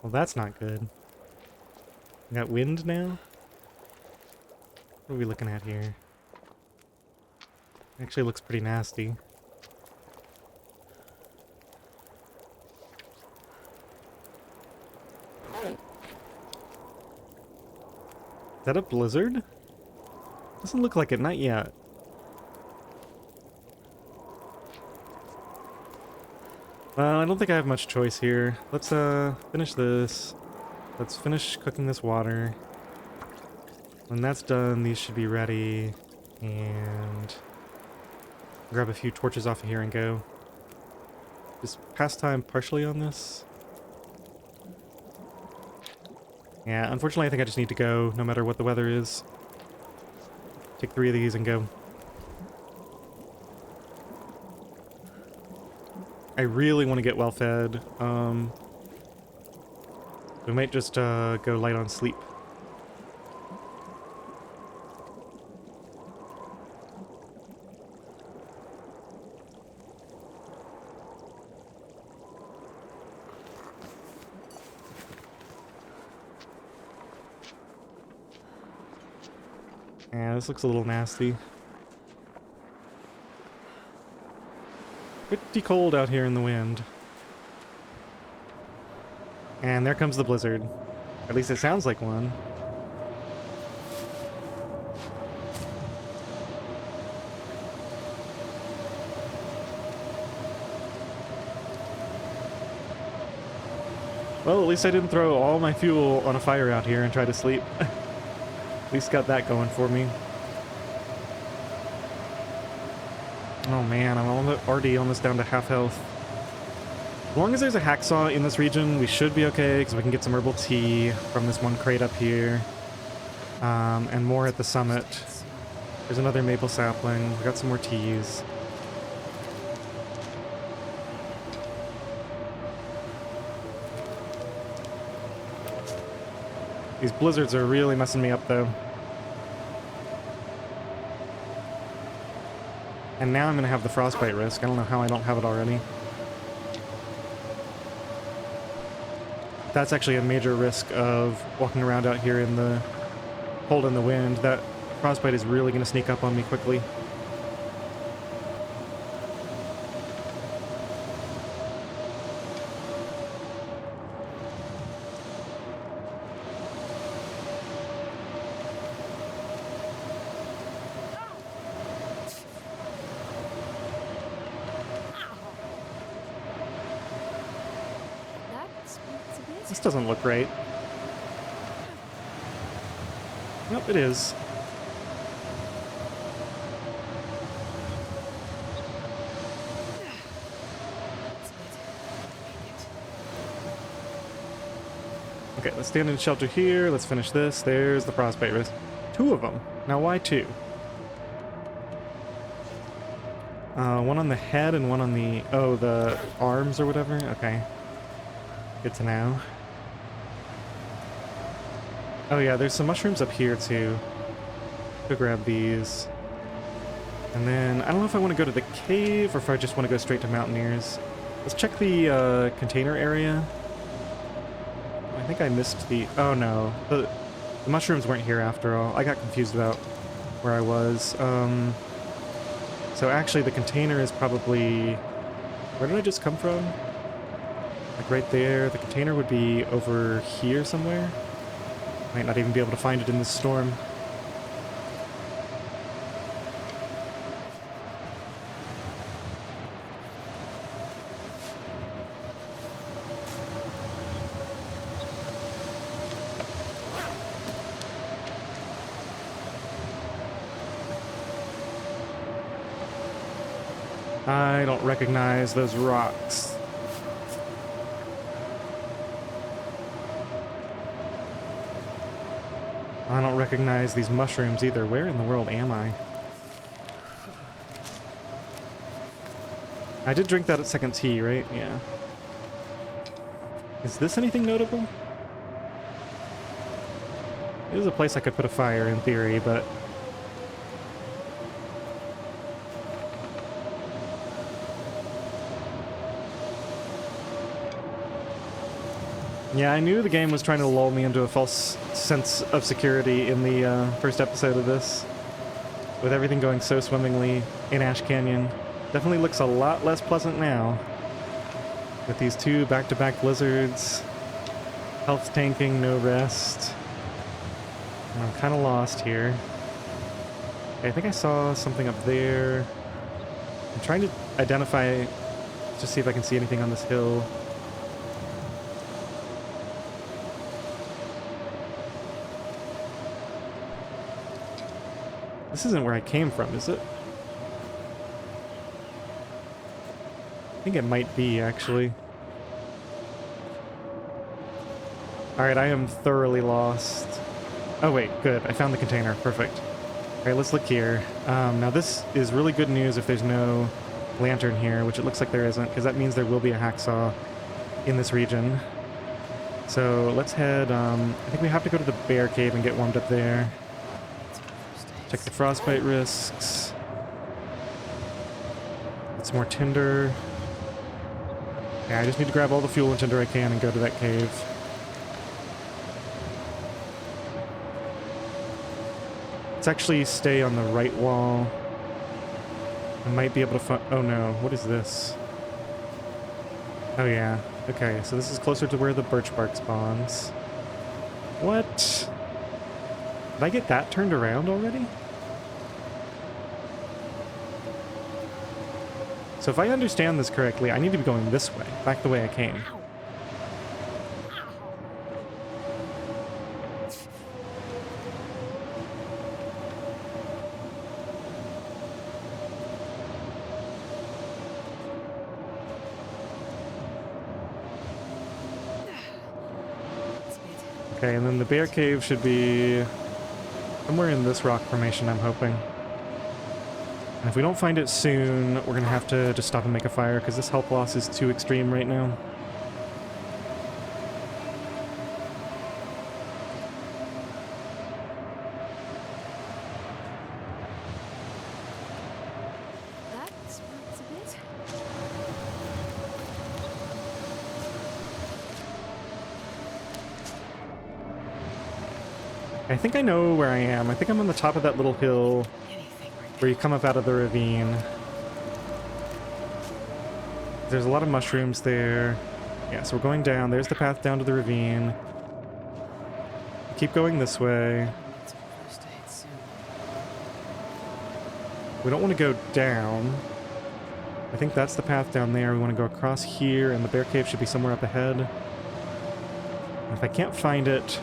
Well, that's not good. We got wind now? What are we looking at here? Actually looks pretty nasty. Is that a blizzard? Doesn't look like it, not yet. Well, I don't think I have much choice here. Let's finish this. Let's finish cooking this water. When that's done, these should be ready. And grab a few torches off of here and go. Just pass time partially on this. Yeah, unfortunately I think I just need to go, no matter what the weather is. Take 3 of these and go. I really want to get well fed. We might just go light on sleep. Yeah, this looks a little nasty. Pretty cold out here in the wind. And there comes the blizzard. At least it sounds like one. Well, at least I didn't throw all my fuel on a fire out here and try to sleep. At least got that going for me. Oh man, I'm already almost down to half health. As long as there's a hacksaw in this region, we should be okay, because we can get some herbal tea from this one crate up here. And more at the summit. There's another maple sapling. We got some more teas. These blizzards are really messing me up, though. And now I'm going to have the frostbite risk. I don't know how I don't have it already. That's actually a major risk of walking around out here in the cold and the wind. That frostbite is really going to sneak up on me quickly. This doesn't look right. Nope, it is. Okay, let's stand in shelter here. Let's finish this. There's the frostbite risk. 2 of them. Now, why 2? One on the head and one on the... Oh, the arms or whatever? Okay. Good to know. Oh yeah, there's some mushrooms up here too. Go grab these. And then, I don't know if I want to go to the cave or if I just want to go straight to Mountaineers. Let's check the container area. I think I missed the... Oh no. The mushrooms weren't here after all. I got confused about where I was. So actually the container is probably... Where did I just come from? Like right there. The container would be over here somewhere. Might not even be able to find it in this storm. I don't recognize those rocks. I don't recognize these mushrooms either. Where in the world am I? I did drink that at second tea, right? Yeah. Is this anything notable? It is a place I could put a fire in theory, but... Yeah, I knew the game was trying to lull me into a false sense of security in the first episode of this. With everything going so swimmingly in Ash Canyon. Definitely looks a lot less pleasant now. With these two back-to-back blizzards. Health tanking, no rest. And I'm kind of lost here. Okay, I think I saw something up there. I'm trying to identify... Just see if I can see anything on this hill. This isn't where I came from, is it? I think it might be, actually. Alright, I am thoroughly lost. Oh wait, good. I found the container. Perfect. Alright, let's look here. Now this is really good news if there's no lantern here, which it looks like there isn't, because that means there will be a hacksaw in this region. So let's head, I think we have to go to the bear cave and get warmed up there. Check the frostbite risks. Get some more tinder. Yeah, I just need to grab all the fuel and tinder I can and go to that cave. Let's actually stay on the right wall. I might be able to find... Oh no, what is this? Oh yeah, okay, so this is closer to where the birch bark spawns. What? Did I get that turned around already? So if I understand this correctly, I need to be going this way, back the way I came. Okay, and then the bear cave should be somewhere in this rock formation, I'm hoping. And if we don't find it soon, we're going to have to just stop and make a fire, because this health loss is too extreme right now. That smells a bit. I think I know where I am. I think I'm on the top of that little hill where you come up out of the ravine. There's a lot of mushrooms there. Yeah, so we're going down. There's the path down to the ravine. Keep going this way. We don't want to go down. I think that's the path down there. We want to go across here, and the bear cave should be somewhere up ahead. And if I can't find it,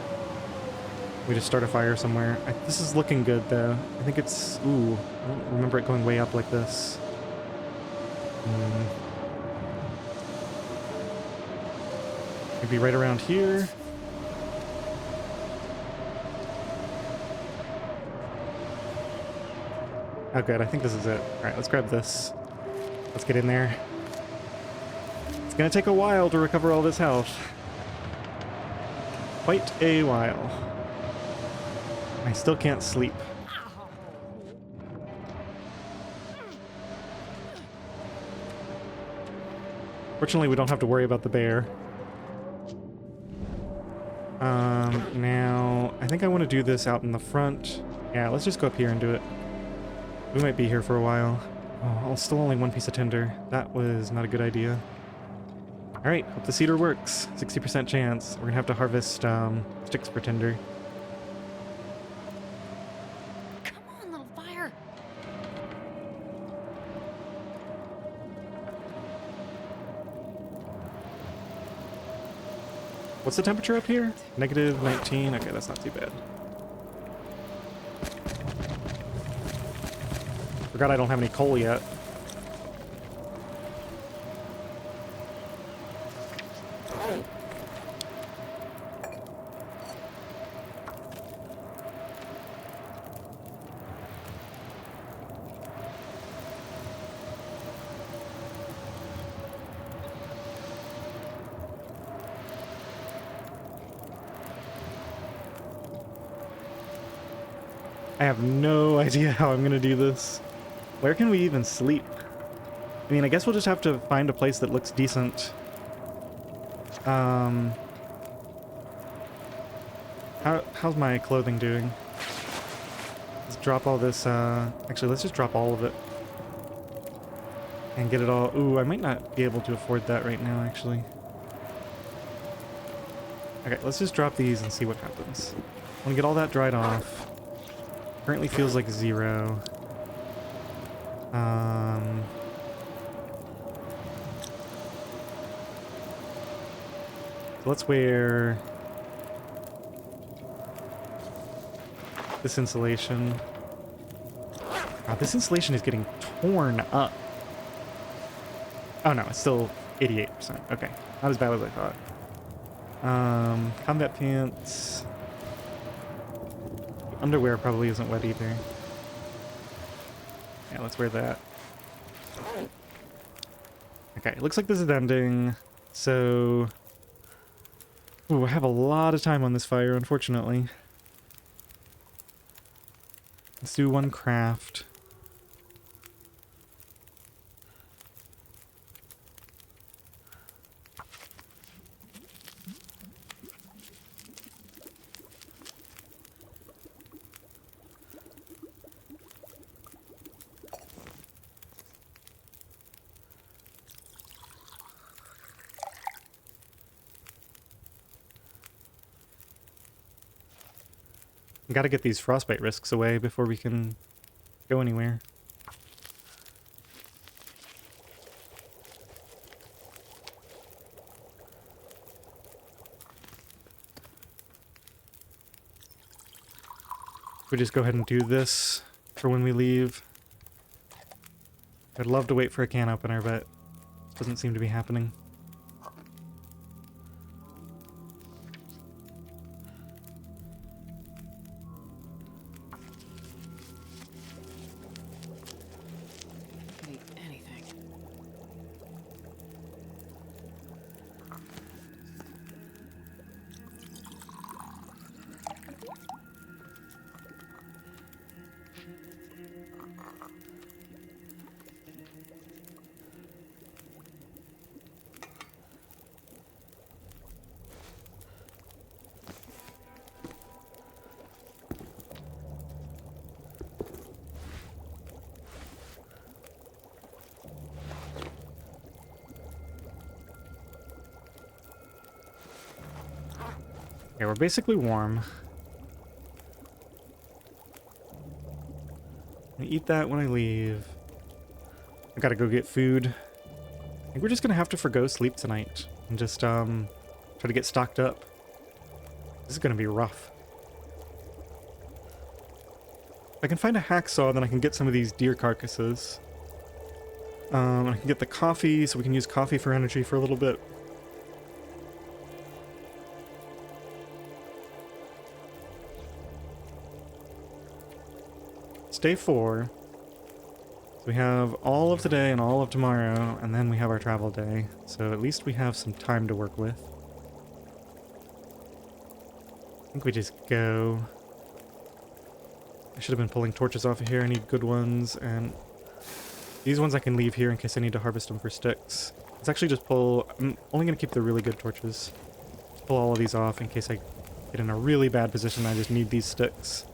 we just start a fire somewhere. This is looking good, though. I think it's... Ooh, I don't remember it going way up like this. Maybe right around here. Oh, good. I think this is it. All right, let's grab this. Let's get in there. It's gonna take a while to recover all this health. Quite a while. I still can't sleep. Fortunately, we don't have to worry about the bear. Now, I think I want to do this out in the front. Yeah, let's just go up here and do it. We might be here for a while. Oh, still only one piece of tinder. That was not a good idea. Alright, hope the cedar works. 60% chance. We're gonna have to harvest sticks for tinder. Come on, little fire. What's the temperature up here? Negative 19. Okay, that's not too bad. Forgot I don't have any coal yet. I have no idea how I'm gonna do this. Where can we even sleep? I mean, I guess we'll just have to find a place that looks decent. How's my clothing doing? Let's drop all this, actually, let's just drop all of it. And get it all. Ooh, I might not be able to afford that right now, actually. Okay, let's just drop these and see what happens. I want to get all that dried off. Currently feels like 0. So let's wear this insulation. Wow, this insulation is getting torn up. Oh no, it's still 88%. Okay, not as bad as I thought. Combat pants. Underwear probably isn't wet either. Yeah, let's wear that. Okay, it looks like this is ending. So... Ooh, I have a lot of time on this fire, unfortunately. Let's do one craft. Gotta get these frostbite risks away before we can go anywhere. We just go ahead and do this for when we leave. I'd love to wait for a can opener, but it doesn't seem to be happening. Okay, we're basically warm. I eat that when I leave. I gotta go get food. I think we're just gonna have to forgo sleep tonight and just try to get stocked up. This is gonna be rough. If I can find a hacksaw, then I can get some of these deer carcasses. I can get the coffee, so we can use coffee for energy for a little bit. It's day 4. So we have all of today and all of tomorrow, and then we have our travel day. So at least we have some time to work with. I think we just go. I should have been pulling torches off of here. I need good ones, and these ones I can leave here in case I need to harvest them for sticks. Let's actually just pull... I'm only going to keep the really good torches. Pull all of these off in case I get in a really bad position. I just need these sticks.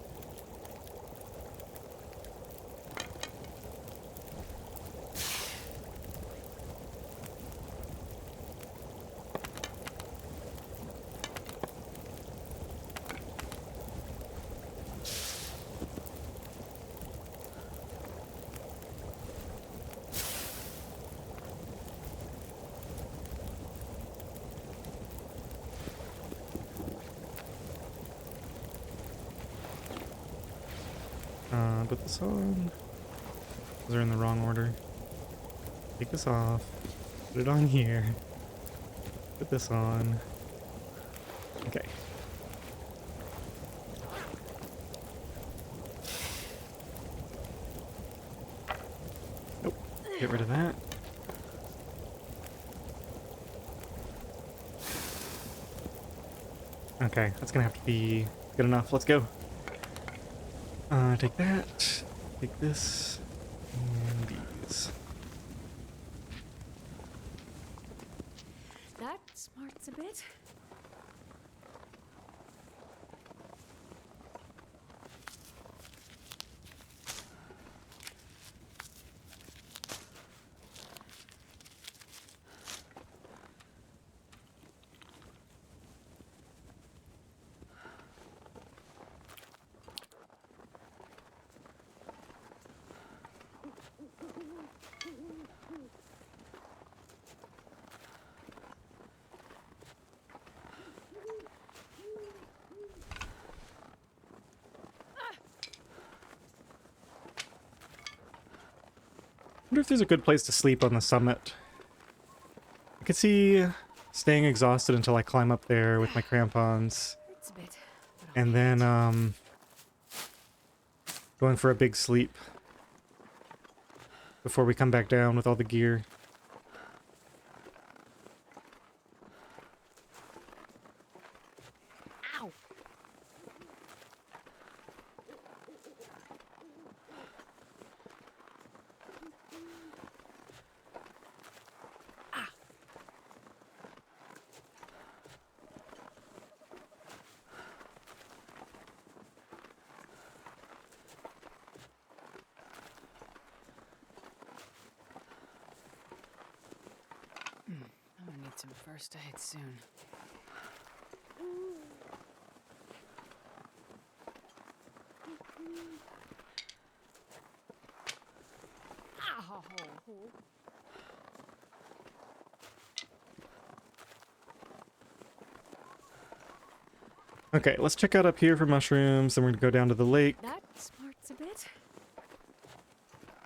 Put this on. Those are in the wrong order. Take this off. Put it on here. Put this on. Okay. Nope. Get rid of that. Okay, that's gonna have to be good enough. Let's go. Take that. Take this. And these. That smarts a bit. I wonder if there's a good place to sleep on the summit. I could see staying exhausted until I climb up there with my crampons. Hurts a bit. But And then, going for a big sleep before we come back down with all the gear. ow! I'm gonna need some first aid soon. Ow! Okay, let's check out up here for mushrooms, then we're gonna go down to the lake, That smarts a bit.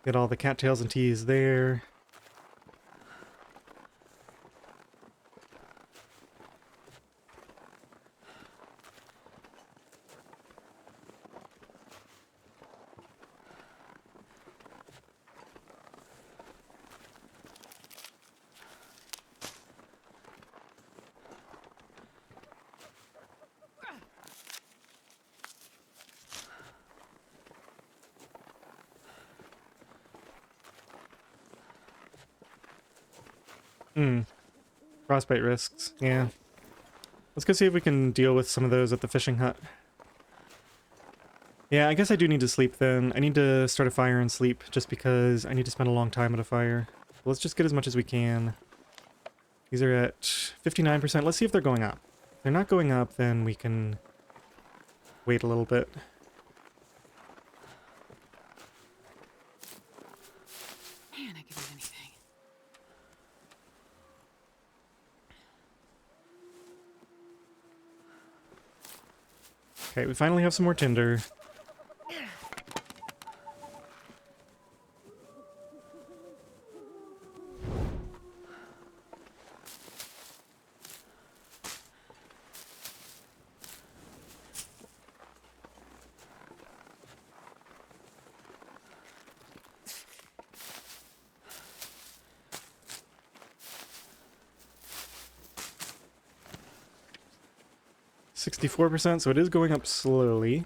get all the cattails and teas there. Frostbite risks, yeah. Let's go see if we can deal with some of those at the fishing hut. Yeah, I guess I do need to sleep then. I need to start a fire and sleep, just because I need to spend a long time at a fire. Let's just get as much as we can. These are at 59%. Let's see if they're going up. If they're not going up, then we can wait a little bit. Man, I could eat anything. Okay, we finally have some more tinder. %, so it is going up slowly.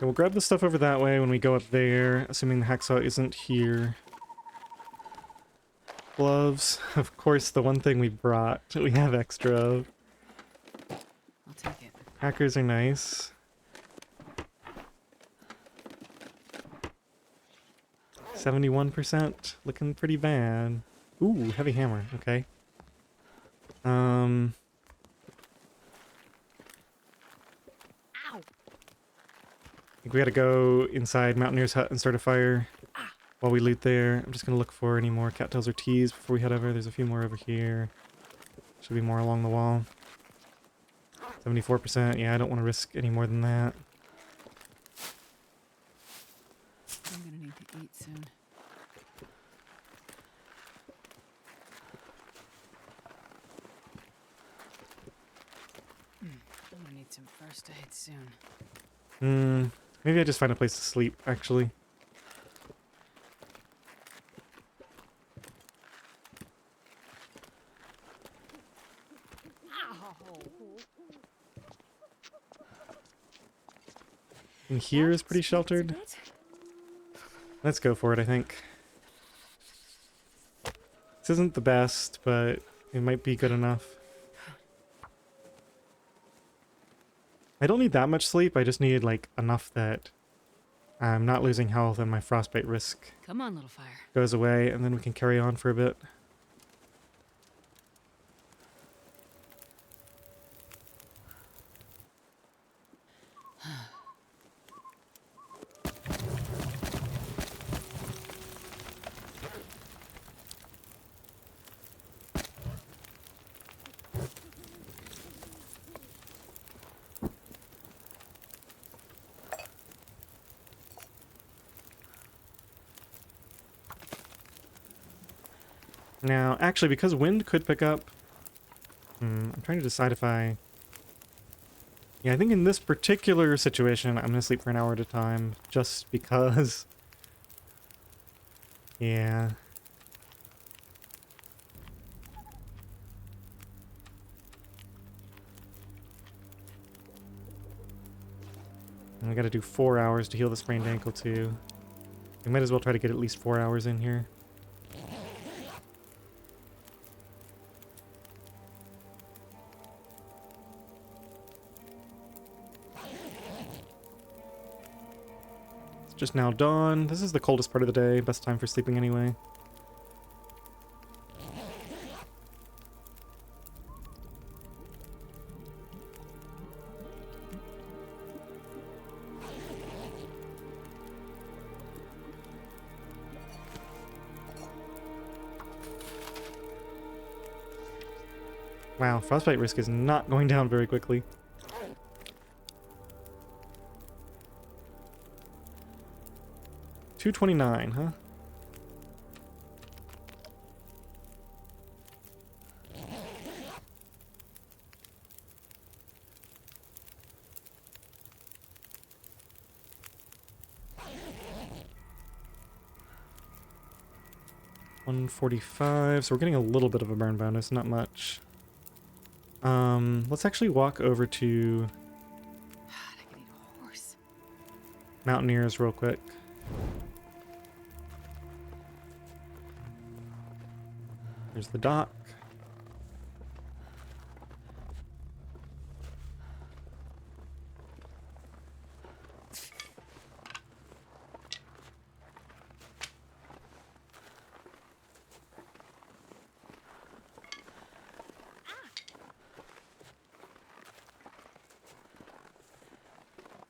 we'll grab the stuff over that way when we go up there, assuming the hacksaw isn't here. Gloves. Of course, the one thing we brought, we have extra of. I'll take it. Hackers are nice. 71%, looking pretty bad. Ooh, heavy hammer, okay. Ow! I think we gotta go inside Mountaineer's hut and start a fire while we loot there. I'm just gonna look for any more cattails or teas before we head over. There's a few more over here. Should be more along the wall. 74%, yeah, I don't want to risk any more than that. I'm gonna need to eat soon. I'm gonna need some first aid soon. Maybe I just find a place to sleep, actually. And here is pretty sheltered. Let's go for it, I think. This isn't the best, but it might be good enough. I don't need that much sleep, I just need, like, enough that I'm not losing health and my frostbite risk Come on, little fire. goes away, and then we can carry on for a bit. Now, actually, because wind could pick up, I'm trying to decide if I... Yeah, I think in this particular situation, I'm going to sleep for an hour at a time, just because... Yeah. And I gotta do 4 hours to heal the sprained ankle, too. We might as well try to get at least 4 hours in here. Just now dawn. This is the coldest part of the day. Best time for sleeping anyway. Wow, frostbite risk is not going down very quickly. $229, huh? $145, so we're getting a little bit of a burn bonus, not much. Let's actually walk over to God, I could eat a horse. Mountaineers real quick. There's the dock.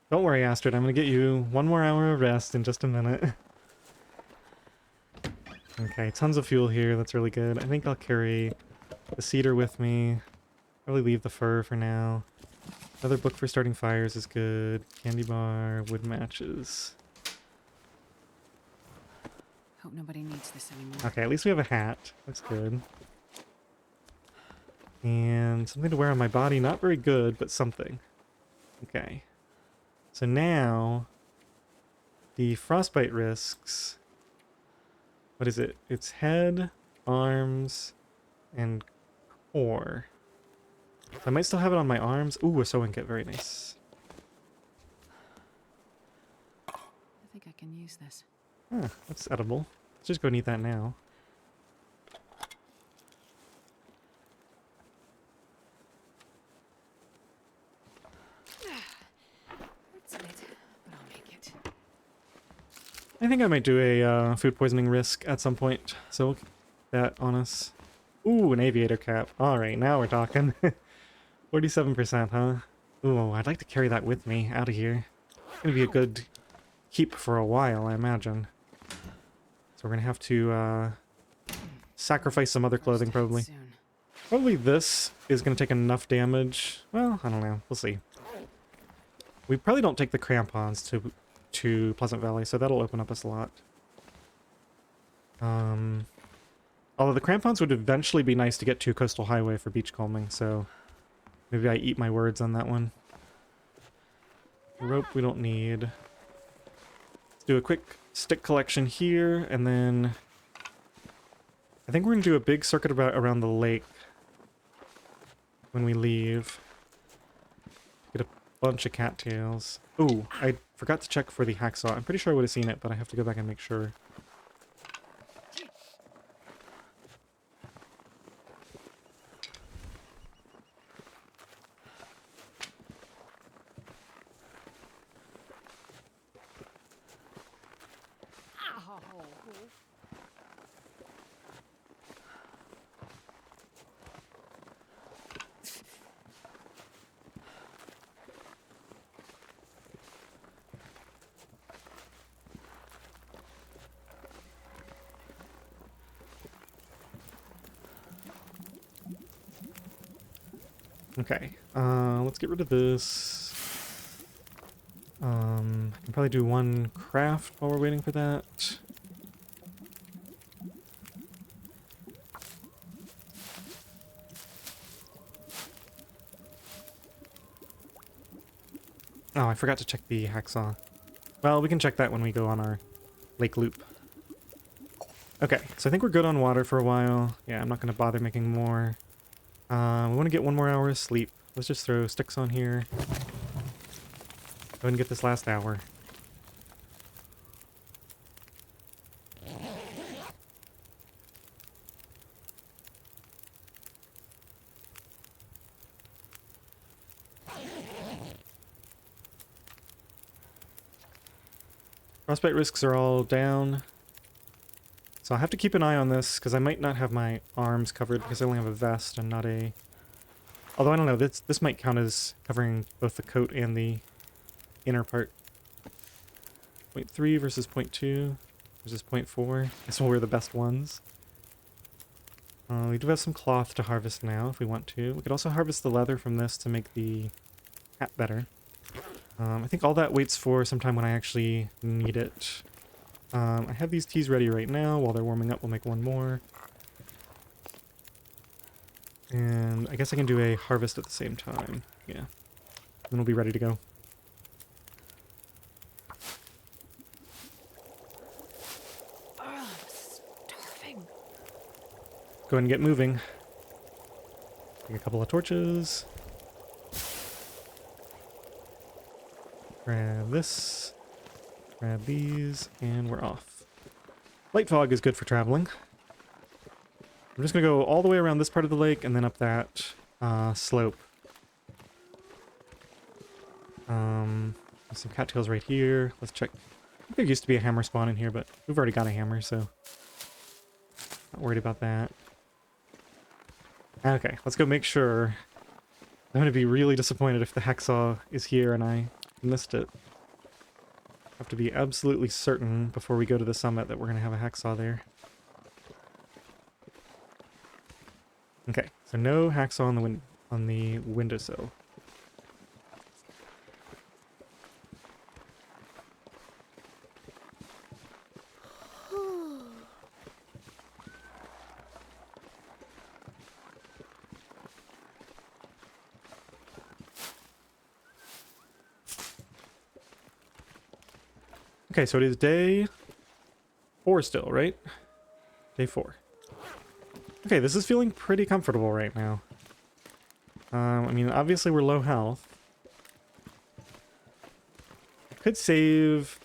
Don't worry, Astrid. I'm going to get you 1 more hour of rest in just a minute. Okay, tons of fuel here. That's really good. I think I'll carry the cedar with me. Probably leave the fur for now. Another book for starting fires is good. Candy bar, wood matches. Hope nobody needs this anymore. Okay, at least we have a hat. Looks good. And something to wear on my body. Not very good, but something. Okay. So now, the frostbite risks... What is it? It's head, arms, and core. So I might still have it on my arms. Ooh, a sewing kit. Very nice. can use this. Huh, that's edible. Let's just go and eat that now. It's late, but I'll make it. I think I might do a food poisoning risk at some point, so we'll keep that on us. Ooh, an aviator cap. Alright, now we're talking. 47%, huh? Ooh, I'd like to carry that with me out of here. It's gonna be a good keep for a while, I imagine. So we're gonna have to sacrifice some other clothing, First aid probably. soon. Probably this is gonna take enough damage. Well, I don't know. We'll see. We probably don't take the crampons to Pleasant Valley, so that'll open up us a lot. Although the crampons would eventually be nice to get to Coastal Highway for beachcombing, so maybe I eat my words on that one. Rope we don't need. Let's do a quick stick collection here, and then I think we're gonna do a big circuit around the lake when we leave. Get a bunch of cattails. Ooh, I forgot to check for the hacksaw. I'm pretty sure I would have seen it, but I have to go back and make sure. Okay, let's get rid of this. I can probably do one craft while we're waiting for that. Oh, I forgot to check the hacksaw. Well, we can check that when we go on our lake loop. Okay, so I think we're good on water for a while. Yeah, I'm not going to bother making more. We want to get 1 more hour of sleep. Let's just throw sticks on here. Go ahead and get this last hour. Frostbite risks are all down. So I'll have to keep an eye on this, because I might not have my arms covered, because I only have a vest and not a... Although, I don't know, this might count as covering both the coat and the inner part. 0.3 versus 0.2 versus 0.4. Guess we'll wear the best ones. We do have some cloth to harvest now, if we want to. We could also harvest the leather from this to make the hat better. I think all that waits for sometime when I actually need it. I have these teas ready right now. While they're warming up, we'll make one more. And I guess I can do a harvest at the same time. Yeah. Then we'll be ready to go. I'm starving. Go ahead and get moving. Take a couple of torches. Grab this. Grab these, and we're off. Light fog is good for traveling. I'm just going to go all the way around this part of the lake and then up that slope. There's some cattails right here. Let's check. I think there used to be a hammer spawn in here, but we've already got a hammer, so not worried about that. Okay, let's go make sure. I'm going to be really disappointed if the hacksaw is here and I missed it. Have to be absolutely certain before we go to the summit that we're going to have a hacksaw there. Okay, so no hacksaw on the windowsill. Okay, so it is day 4 still, right? Day 4. Okay, this is feeling pretty comfortable right now. I mean, obviously we're low health. I could save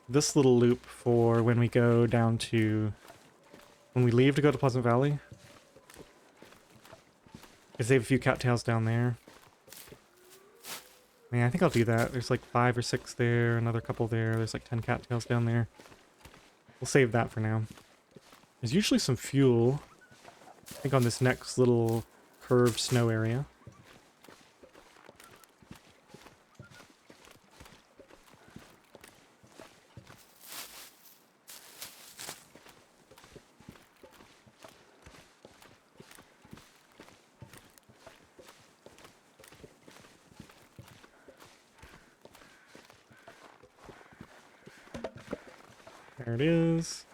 this little loop for when we go down to... when we leave to go to Pleasant Valley. Because they have a few cattails down there. Yeah, I think I'll do that. There's like 5 or 6 there, another couple there. There's like 10 cattails down there. We'll save that for now. There's usually some fuel, I think, on this next little curved snow area. There it is.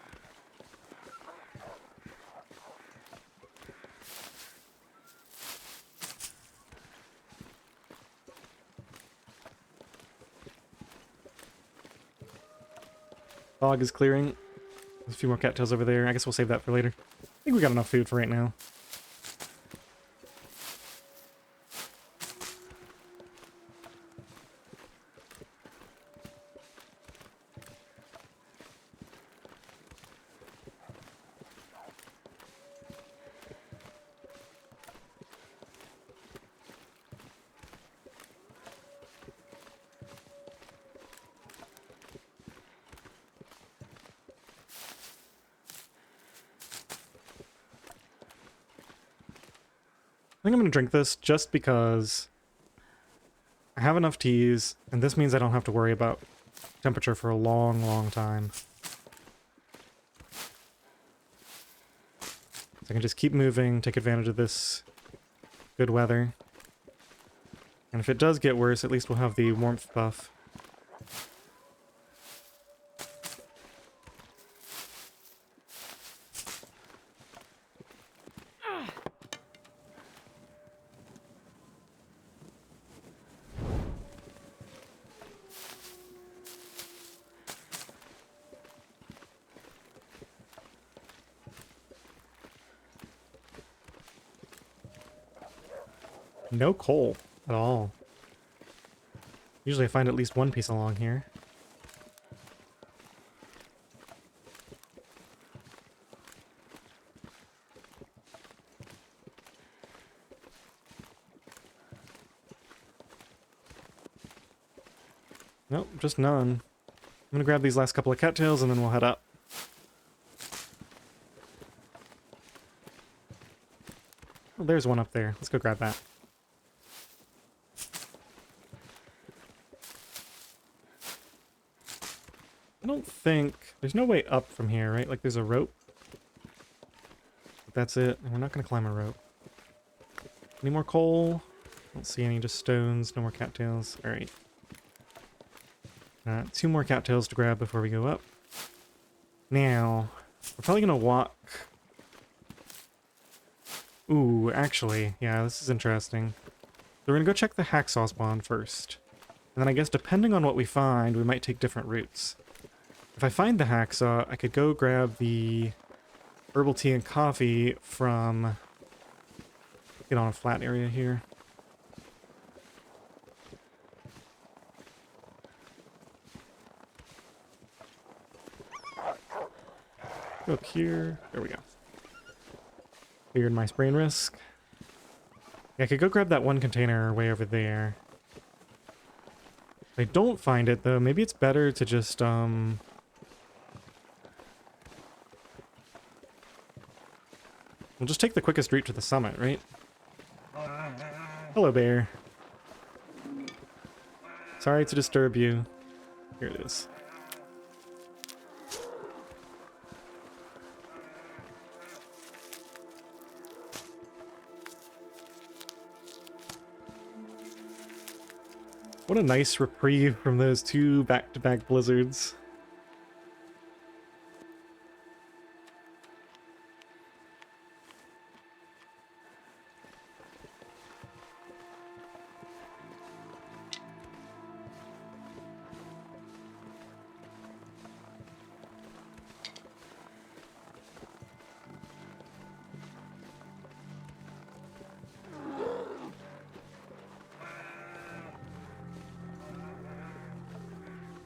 Fog is clearing. There's a few more cattails over there. I guess we'll save that for later. I think we got enough food for right now. I think I'm going to drink this just because I have enough teas, and this means I don't have to worry about temperature for a long, long time. So I can just keep moving, take advantage of this good weather. And if it does get worse, at least we'll have the warmth buff. No coal at all. Usually I find at least one piece along here. Nope, just none. I'm gonna grab these last couple of cattails and then we'll head up. Oh, there's one up there. Let's go grab that. I don't think... there's no way up from here, right? Like there's a rope. But that's it. And we're not going to climb a rope. Any more coal? Don't see any, just stones. No more cattails. Alright. 2 more cattails to grab before we go up. Now, we're probably going to walk... Ooh, actually, yeah, this is interesting. So we're going to go check the hacksaw spawn first. And then I guess depending on what we find, we might take different routes. If I find the hacksaw, I could go grab the herbal tea and coffee from... get on a flat area here. Look here. There we go. Cleared my sprain risk. Yeah, I could go grab that one container way over there. If I don't find it, though, maybe it's better to just, we'll just take the quickest route to the summit, right? Hello, bear. Sorry to disturb you. Here it is. What a nice reprieve from those 2 back-to-back blizzards.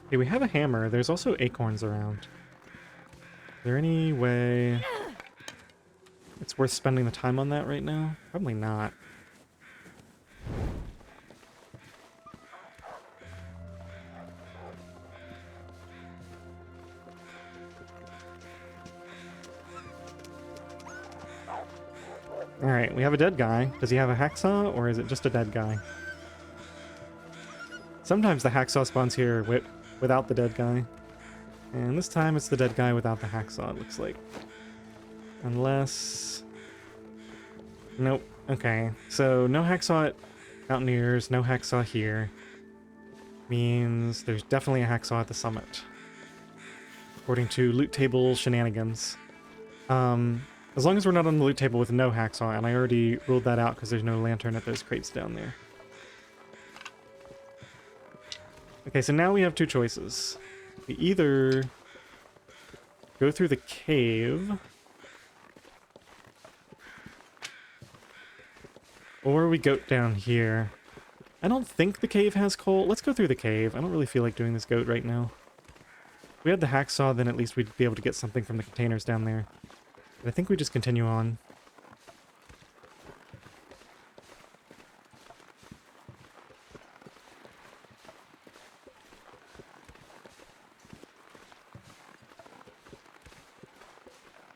Okay, we have a hammer. There's also acorns around. Is there any way it's worth spending the time on that right now? Probably not. Alright, we have a dead guy. Does he have a hacksaw, or is it just a dead guy? Sometimes the hacksaw spawns here without the dead guy. And this time it's the dead guy without the hacksaw, it looks like. Unless... Nope. Okay, so no hacksaw at Mountaineers, no hacksaw here. Means there's definitely a hacksaw at the summit. According to loot table shenanigans. As long as we're not on the loot table with no hacksaw, and I already ruled that out because there's no lantern at those crates down there. Okay, so now we have two choices. We either go through the cave, or we goat down here. I don't think the cave has coal. Let's go through the cave. I don't really feel like doing this goat right now. If we had the hacksaw, then at least we'd be able to get something from the containers down there. But I think we just continue on.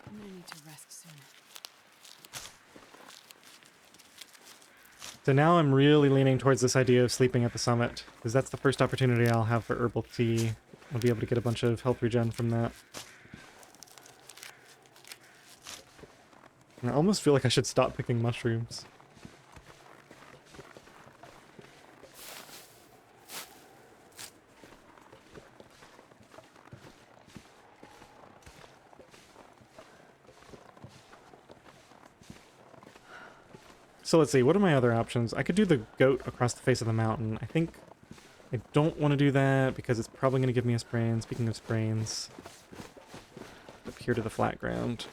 I'm gonna need to rest soon. So now I'm really leaning towards this idea of sleeping at the summit, because that's the first opportunity I'll have for herbal tea. I'll be able to get a bunch of health regen from that. And I almost feel like I should stop picking mushrooms. So let's see, what are my other options? I could do the goat across the face of the mountain. I think I don't want to do that because it's probably going to give me a sprain. Speaking of sprains, up here to the flat ground.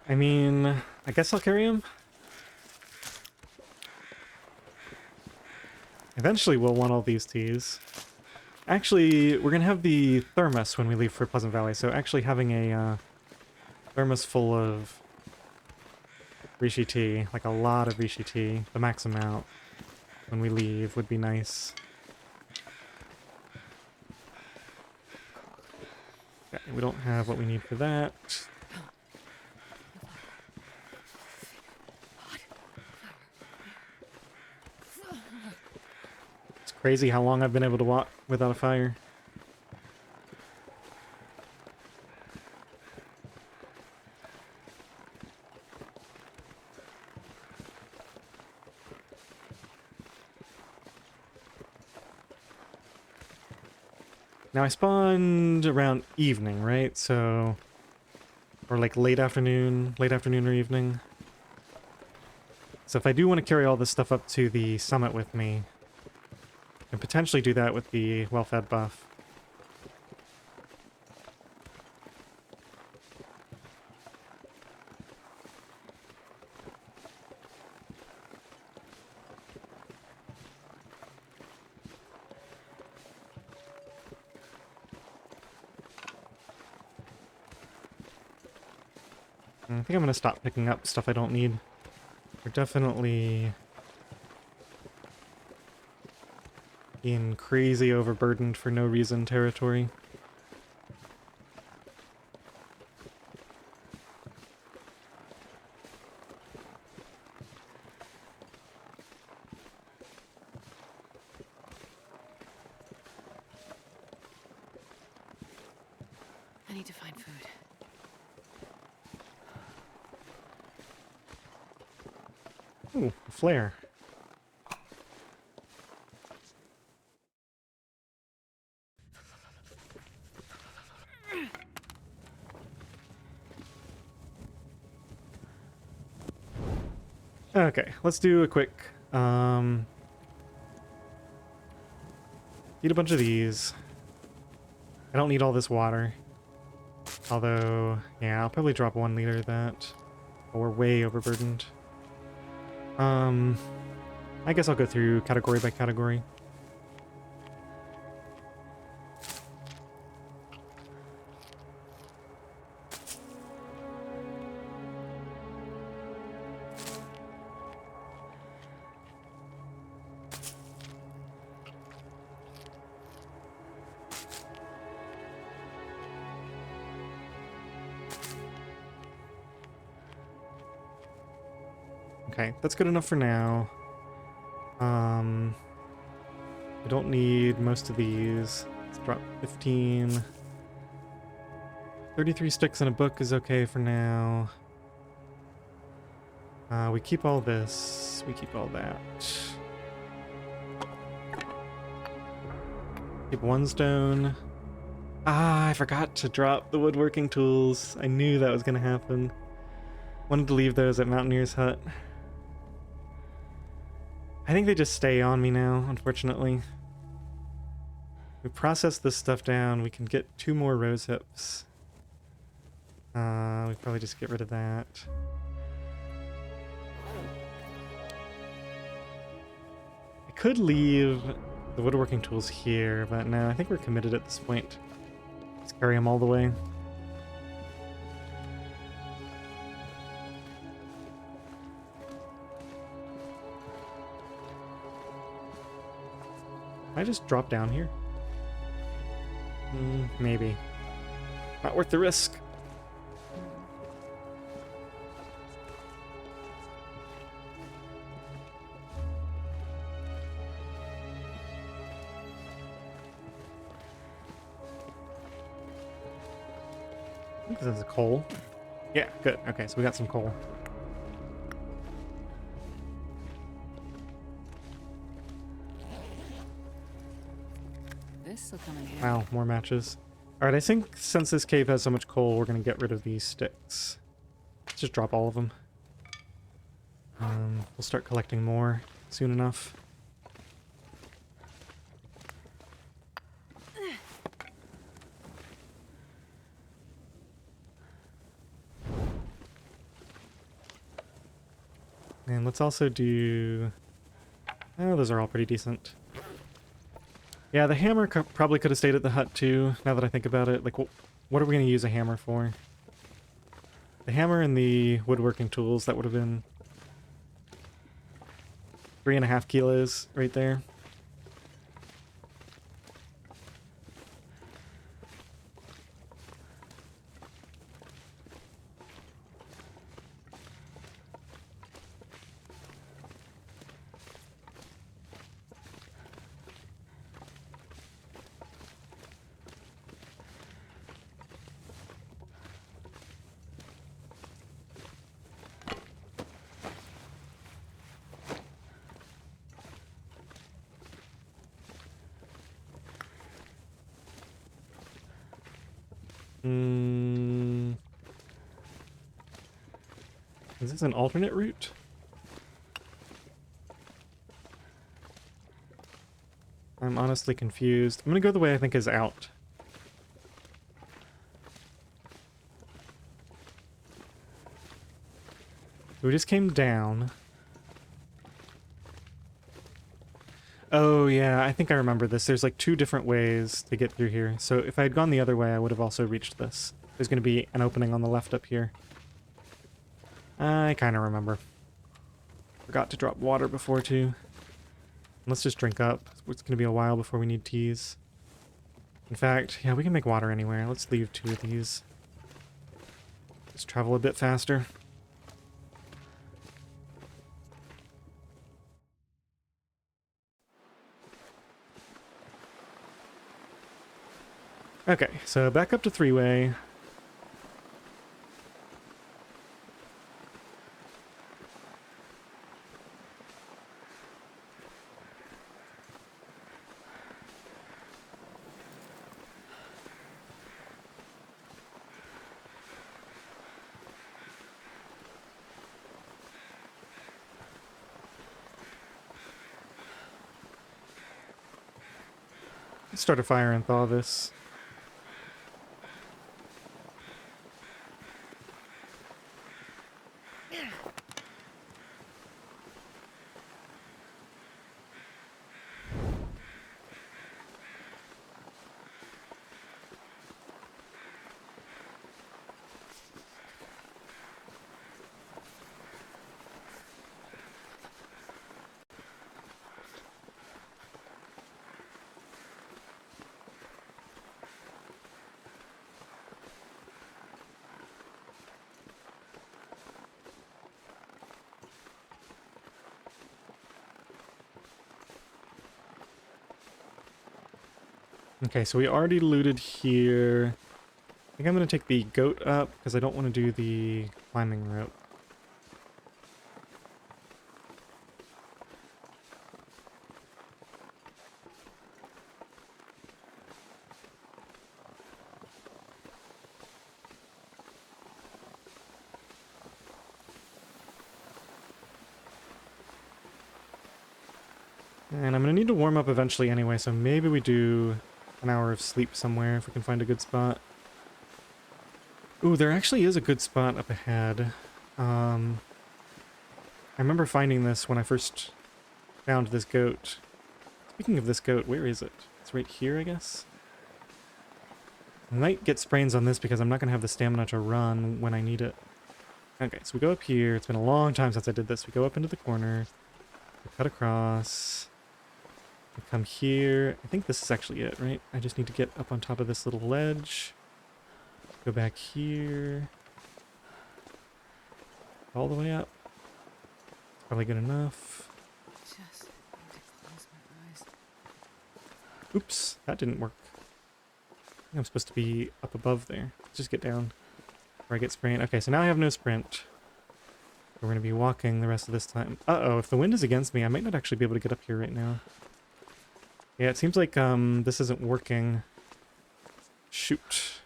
I mean, I guess I'll carry him. Eventually we'll want all these teas. Actually, we're going to have the thermos when we leave for Pleasant Valley, so actually having a thermos full of Rishi tea, like a lot of Rishi tea, the max amount, when we leave would be nice. Okay, we don't have what we need for that. It's crazy how long I've been able to walk without a fire. Now I spawned around evening, right? So, or like late afternoon or evening. So if I do want to carry all this stuff up to the summit with me, I can potentially do that with the well-fed buff. I think I'm going to stop picking up stuff I don't need. We're definitely in crazy overburdened for no reason territory. I need to find food. Ooh, a flare. Okay, let's do a quick, eat a bunch of these. I don't need all this water. Although, yeah, I'll probably drop 1 liter of that. Oh, we're way overburdened. I guess I'll go through category by category. Okay, that's good enough for now. We don't need most of these. Let's drop 15. 33 sticks in a book is okay for now. We keep all this. We keep all that. Keep 1 stone. Ah, I forgot to drop the woodworking tools. I knew that was going to happen. Wanted to leave those at Mountaineer's Hut. I think they just stay on me now, unfortunately. We process this stuff down, we can get 2 more rose hips. We probably just get rid of that. I could leave the woodworking tools here, but no, I think we're committed at this point. Let's carry them all the way. Can I just drop down here? Maybe. Not worth the risk. I think this is coal. Yeah, good. Okay, so we got some coal. This'll come in handy. Wow, more matches. Alright, I think since this cave has so much coal, we're going to get rid of these sticks. Let's just drop all of them. We'll start collecting more soon enough. And let's also do... Oh, those are all pretty decent. Yeah, the hammer probably could have stayed at the hut too, now that I think about it. Like, what are we going to use a hammer for? The hammer and the woodworking tools, that would have been 3.5 kilos right there. Is this an alternate route? I'm honestly confused. I'm gonna go the way I think is out. We just came down. Oh yeah, I think I remember this. There's like 2 different ways to get through here. So if I had gone the other way, I would have also reached this. There's gonna be an opening on the left up here. I kind of remember. Forgot to drop water before too. Let's just drink up. It's going to be a while before we need teas. In fact, yeah, we can make water anywhere. Let's leave 2 of these. Let's travel a bit faster. Okay, so back up to 3-way. Let's start a fire and thaw this. Okay, so we already looted here. I think I'm going to take the goat up because I don't want to do the climbing route. And I'm going to need to warm up eventually anyway, so maybe we do an hour of sleep somewhere if we can find a good spot. Ooh, there actually is a good spot up ahead. I remember finding this when I first found this goat. Speaking of this goat, where is it? It's right here, I guess? I might get sprains on this because I'm not going to have the stamina to run when I need it. Okay, so we go up here. It's been a long time since I did this. We go up into the corner. We cut across. We come here. I think this is actually it, right? I just need to get up on top of this little ledge. Go back here. All the way up. Probably good enough. Just need to close my eyes. Oops, that didn't work. I think I'm supposed to be up above there. Let's just get down where I get sprained. Okay, so now I have no sprint. We're going to be walking the rest of this time. Uh-oh, if the wind is against me, I might not actually be able to get up here right now. Yeah, it seems like this isn't working. Shoot.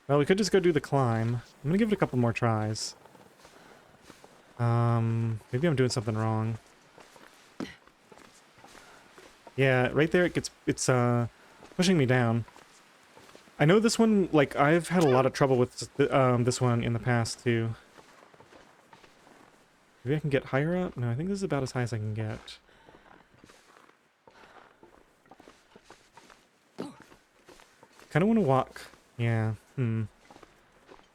Well, we could just go do the climb. I'm going to give it a couple more tries. Maybe I'm doing something wrong. Yeah, right there it's pushing me down. I know this one, like, I've had a lot of trouble with this one in the past, too. Maybe I can get higher up? No, I think this is about as high as I can get. Kind of want to walk. Yeah, Well,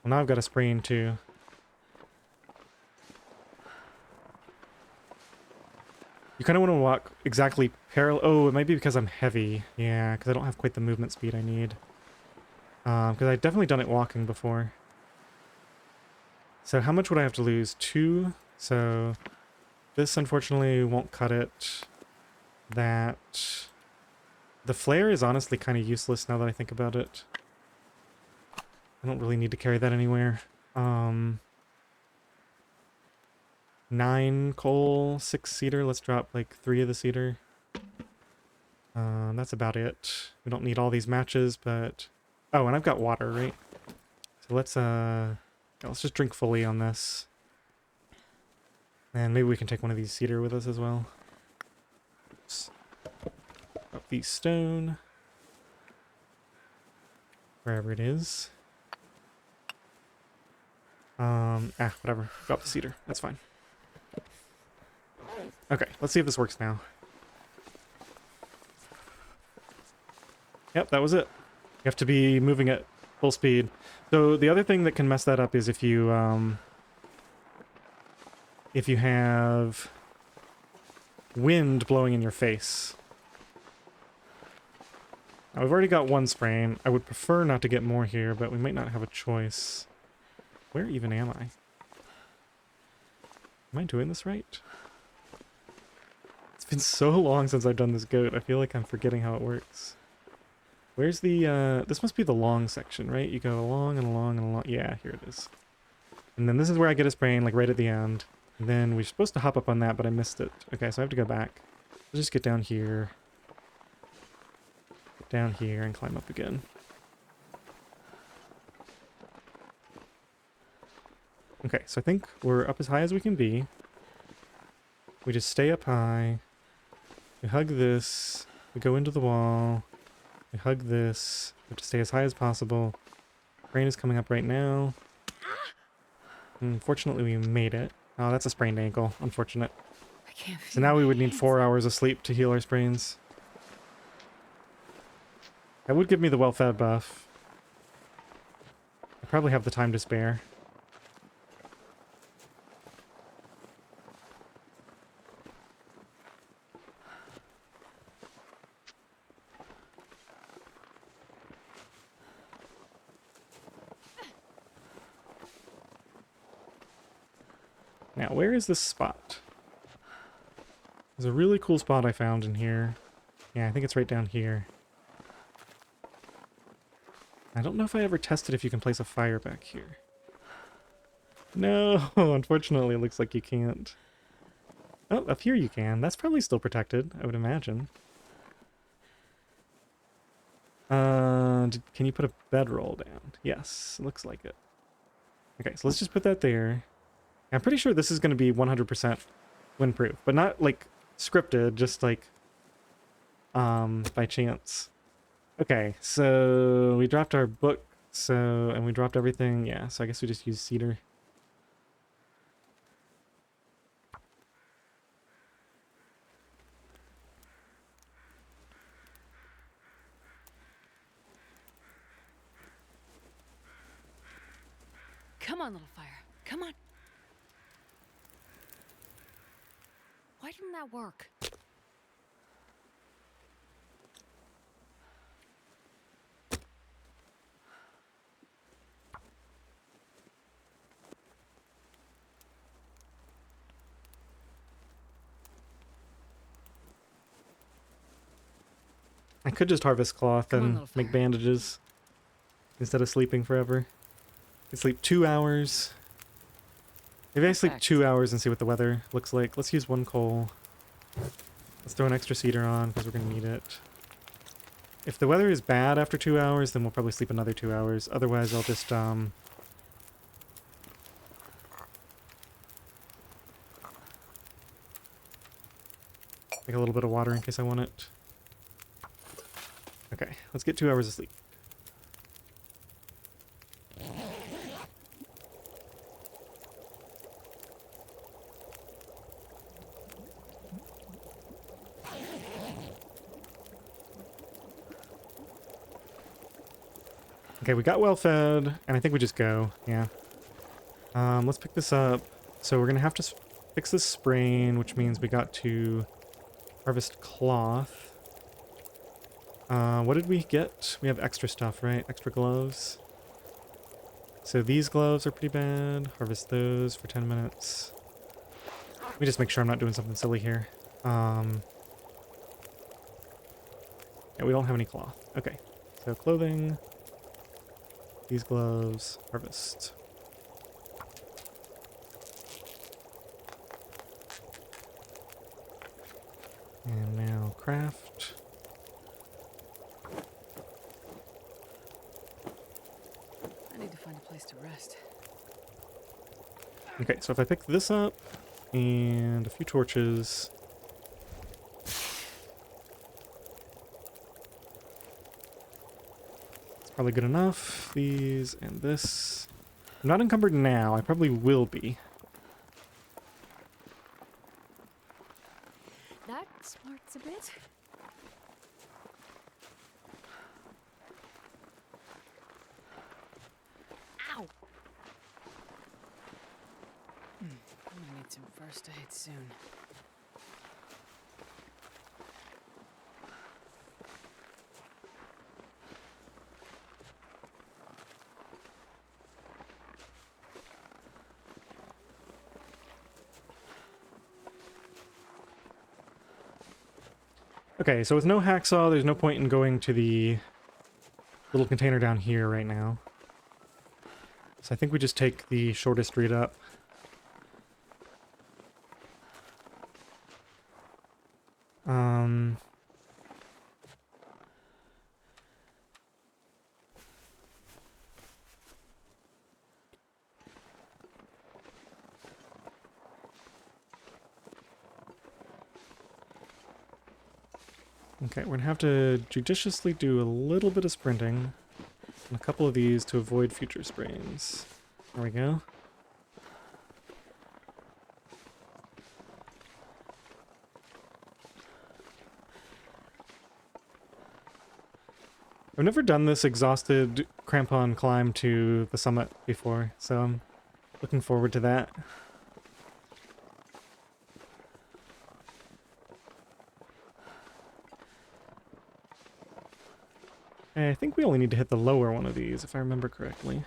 now I've got a sprain, too. You kind of want to walk exactly parallel. Oh, it might be because I'm heavy. Yeah, because I don't have quite the movement speed I need. Because I've definitely done it walking before. So how much would I have to lose? 2. So this unfortunately won't cut it. That. The flare is honestly kind of useless now that I think about it. I don't really need to carry that anywhere. 9 coal, 6 cedar. Let's drop like 3 of the cedar. That's about it. We don't need all these matches, but... Oh, and I've got water, right? So let's just drink fully on this. And maybe we can take one of these cedar with us as well. Oops. Drop the stone. Wherever it is. Whatever. Drop the cedar. That's fine. Okay, let's see if this works now. Yep, that was it. You have to be moving at full speed. So the other thing that can mess that up is if you have wind blowing in your face. Now, we've already got 1 sprain. I would prefer not to get more here, but we might not have a choice. Where even am I? Am I doing this right? It's been so long since I've done this goat. I feel like I'm forgetting how it works. Where's the, this must be the long section, right? You go along and along and along. Yeah, here it is. And then this is where I get a sprain, like right at the end. And then we're supposed to hop up on that, but I missed it. Okay, so I have to go back. Let's just get down here. Get down here and climb up again. Okay, so I think we're up as high as we can be. We just stay up high. We hug this. We go into the wall. We hug this. We have to stay as high as possible. Rain is coming up right now. Unfortunately, we made it. Oh, that's a sprained ankle. Unfortunate. I can't feel So now we my would need hands. 4 hours of sleep to heal our sprains. That would give me the well-fed buff. I probably have the time to spare. Now, where is this spot? There's a really cool spot I found in here. Yeah, I think it's right down here. I don't know if I ever tested if you can place a fire back here. No, unfortunately it looks like you can't. Oh, up here you can. That's probably still protected, I would imagine. Can you put a bedroll down? Yes, looks like it. Okay, so let's just put that there. I'm pretty sure this is going to be 100% windproof, but not like scripted, just like by chance. Okay, so we dropped our book, and we dropped everything. Yeah, so I guess we just use cedar. Come on, little fire. Come on. Why didn't that work? I could just harvest cloth Come on, and little make fire. bandages instead of sleeping forever. I sleep 2 hours. Maybe I sleep Perfect. 2 hours and see what the weather looks like. Let's use 1 coal. Let's throw an extra cedar on because we're going to need it. If the weather is bad after 2 hours, then we'll probably sleep another 2 hours. Otherwise, I'll just, make a little bit of water in case I want it. Okay, let's get 2 hours of sleep. Okay, we got well fed, and I think we just go, yeah. Let's pick this up. So we're gonna have to fix this sprain, which means we got to harvest cloth. What did we get? We have extra stuff, right? Extra gloves. So these gloves are pretty bad. Harvest those for 10 minutes. Let me just make sure I'm not doing something silly here. Yeah, we don't have any cloth. Okay, so clothing. These gloves, harvest. And now craft. I need to find a place to rest. Okay, so if I pick this up and a few torches. It's probably good enough. These and this. I'm not encumbered now. I probably will be. That smarts a bit. Ow! I'm gonna need some first aid soon. Okay, so with no hacksaw, there's no point in going to the little container down here right now. So I think we just take the shortest route up. Okay, we're gonna have to judiciously do a little bit of sprinting on a couple of these to avoid future sprains. There we go. I've never done this exhausted crampon climb to the summit before, so I'm looking forward to that. I think we only need to hit the lower one of these, if I remember correctly.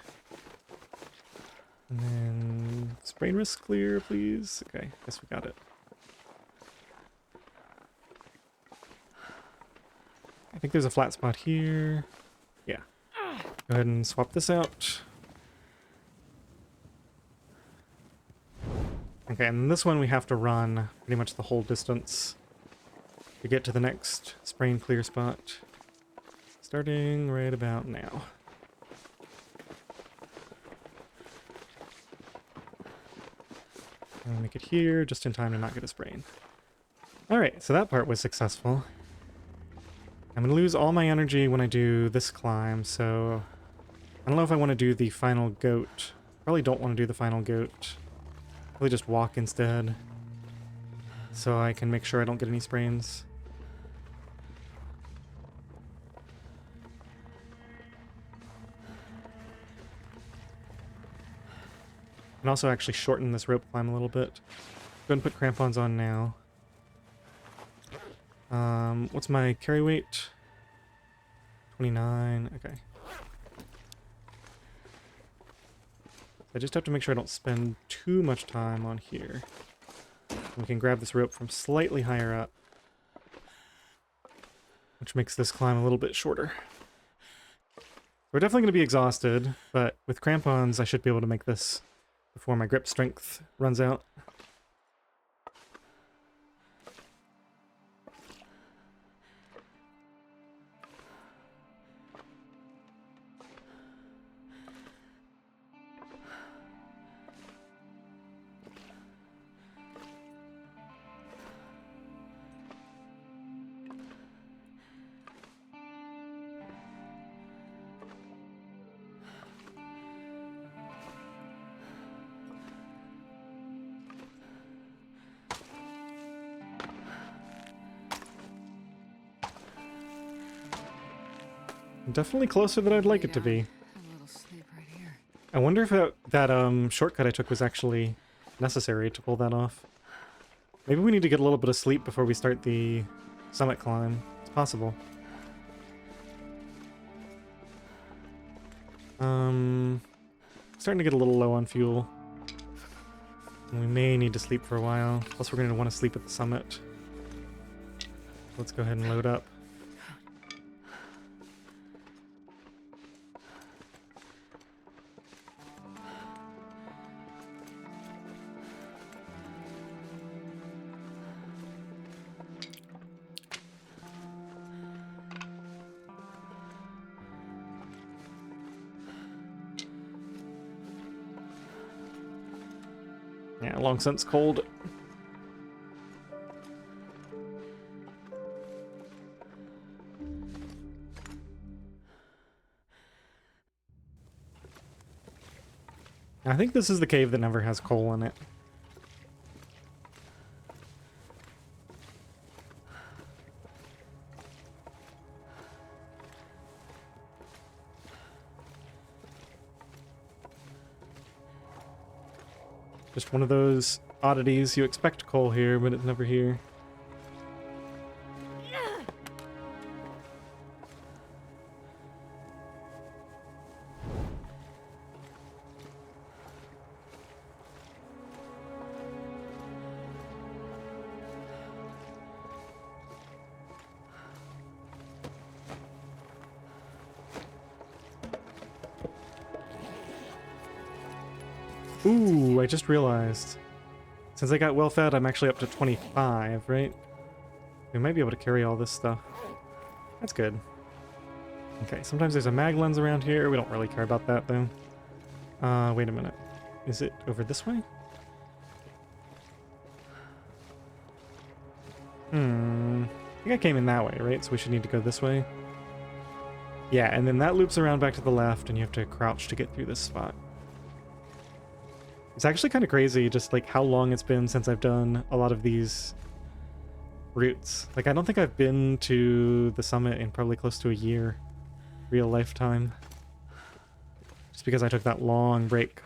And then... sprain risk clear, please? Okay, guess we got it. I think there's a flat spot here. Yeah. Go ahead and swap this out. Okay, and this one we have to run pretty much the whole distance to get to the next sprain clear spot. Starting right about now. I'm gonna make it here just in time to not get a sprain. Alright, so that part was successful. I'm gonna lose all my energy when I do this climb, so I don't know if I want to do the final goat. Probably don't want to do the final goat. Probably just walk instead, so I can make sure I don't get any sprains. And also actually shorten this rope climb a little bit. Go ahead and put crampons on now. What's my carry weight? 29, okay. I just have to make sure I don't spend too much time on here. We can grab this rope from slightly higher up, which makes this climb a little bit shorter. We're definitely going to be exhausted, but with crampons I should be able to make this before my grip strength runs out. Definitely closer than I'd like it to be. A little sleep right here. I wonder if that shortcut I took was actually necessary to pull that off. Maybe we need to get a little bit of sleep before we start the summit climb. It's possible. Starting to get a little low on fuel. And we may need to sleep for a while. Plus we're going to want to sleep at the summit. Let's go ahead and load up. Yeah, long since cold. I think this is the cave that never has coal in it. Just one of those oddities. You expect coal here, but it's never here. Ooh, I just realized. Since I got well fed, I'm actually up to 25, right? We might be able to carry all this stuff. That's good. Okay, sometimes there's a mag lens around here. We don't really care about that, though. Wait a minute. Is it over this way? think I came in that way, right? So we should need to go this way. Yeah, and then that loops around back to the left, and you have to crouch to get through this spot. It's actually kind of crazy just like how long it's been since I've done a lot of these routes. Like, I don't think I've been to the summit in probably close to a year, real lifetime. Just because I took that long break.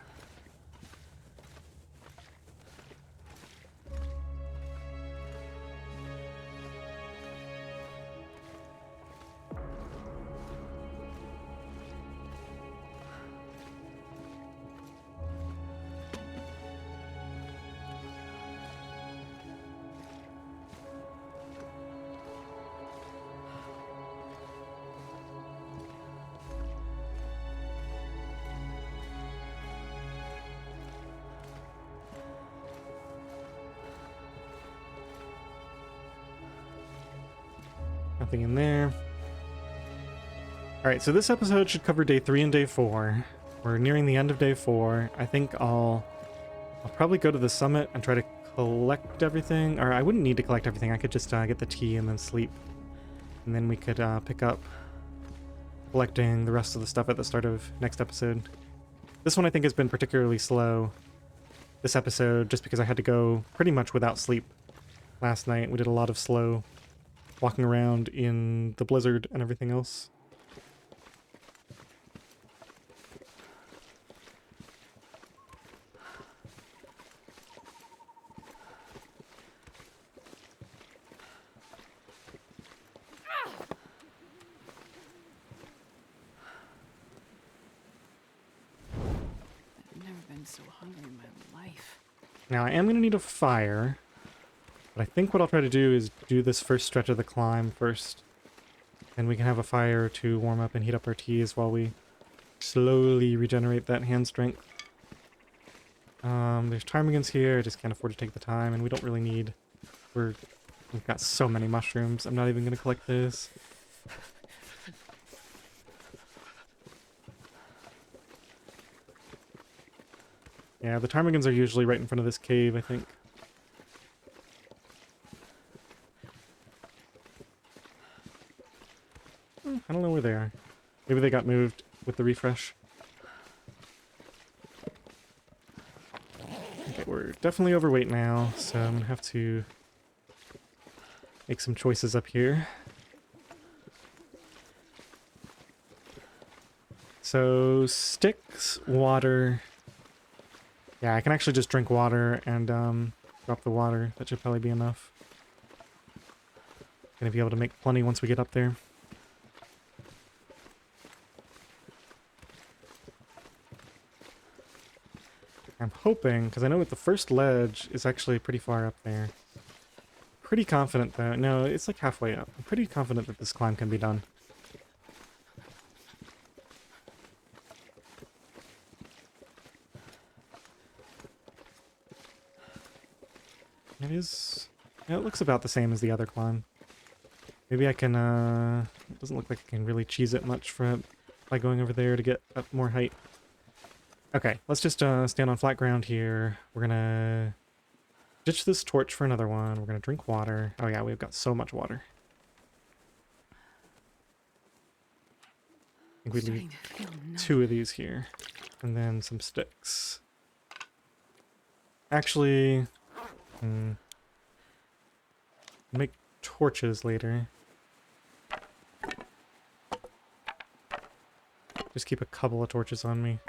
Nothing in there. Alright, so this episode should cover day 3 and day 4. We're nearing the end of day 4. I think I'll probably go to the summit and try to collect everything. Or I wouldn't need to collect everything. I could just get the tea and then sleep. And then we could pick up collecting the rest of the stuff at the start of next episode. This one I think has been particularly slow this episode just because I had to go pretty much without sleep last night. We did a lot of slow walking around in the blizzard and everything else. I've never been so hungry in my life. Now I am going to need a fire. But I think what I'll try to do is do this first stretch of the climb first. And we can have a fire to warm up and heat up our teas while we slowly regenerate that hand strength. There's ptarmigans here, I just can't afford to take the time, and we don't really need... We've got so many mushrooms, I'm not even going to collect this. Yeah, the ptarmigans are usually right in front of this cave, I think. I don't know where they are. Maybe they got moved with the refresh. Okay, we're definitely overweight now, so I'm gonna have to make some choices up here. So, sticks, water. Yeah, I can actually just drink water and drop the water. That should probably be enough. Gonna be able to make plenty once we get up there. I'm hoping, because I know that the first ledge is actually pretty far up there. Pretty confident though. No, it's like halfway up. I'm pretty confident that this climb can be done. It is... Yeah, it looks about the same as the other climb. Maybe I can, it doesn't look like I can really cheese it much by going over there to get up more height. Okay, let's just stand on flat ground here. We're gonna ditch this torch for another one. We're gonna drink water. Oh yeah, we've got so much water. I think we leave 2 of these here. And then some sticks. Actually... make torches later. Just keep a couple of torches on me.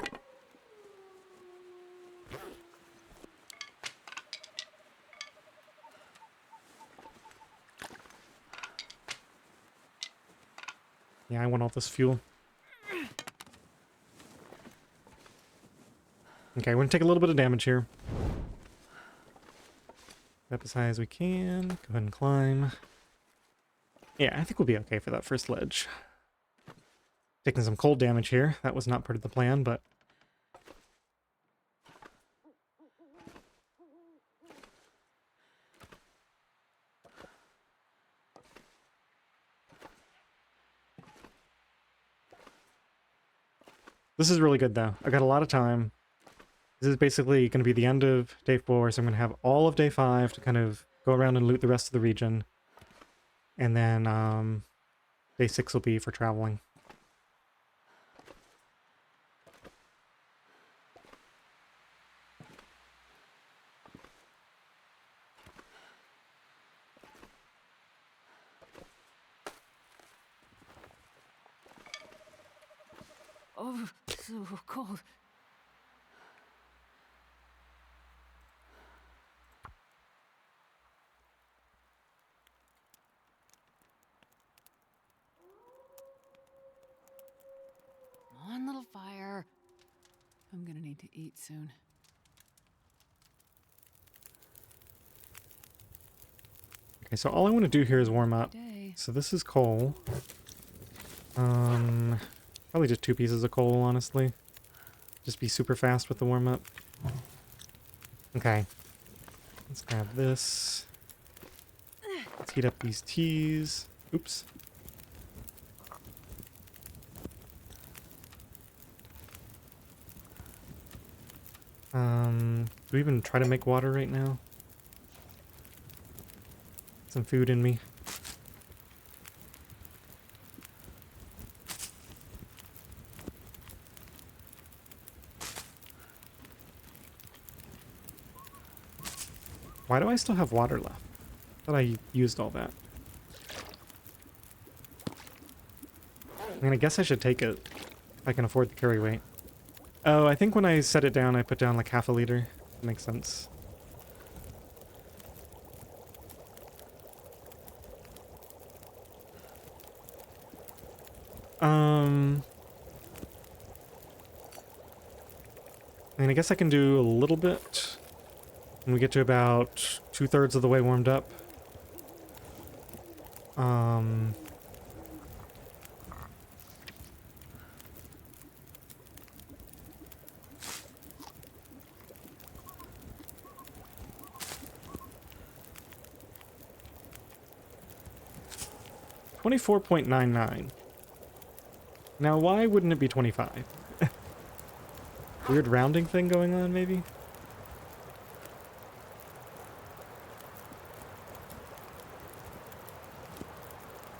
Yeah, I want all this fuel. Okay, we're gonna take a little bit of damage here. Up as high as we can. Go ahead and climb. Yeah, I think we'll be okay for that first ledge. Taking some cold damage here. That was not part of the plan, but... This is really good, though. I got a lot of time. This is basically going to be the end of day 4, so I'm going to have all of day 5 to kind of go around and loot the rest of the region. And then day 6 will be for traveling. Oh, so cold. Come on, little fire. I'm gonna need to eat soon. Okay, so all I want to do here is warm up. Day. So this is coal. Probably just 2 pieces of coal, honestly. Just be super fast with the warm up. Okay. Let's grab this. Let's heat up these teas. Oops. Do we even try to make water right now? Some food in me. Why do I still have water left? I thought I used all that. I mean, I guess I should take it if I can afford the carry weight. Oh, I think when I set it down, I put down like half a liter. That makes sense. I mean, I guess I can do a little bit when we get to about 2/3 of the way warmed up. 24.99. Now, why wouldn't it be 25? Weird rounding thing going on, maybe?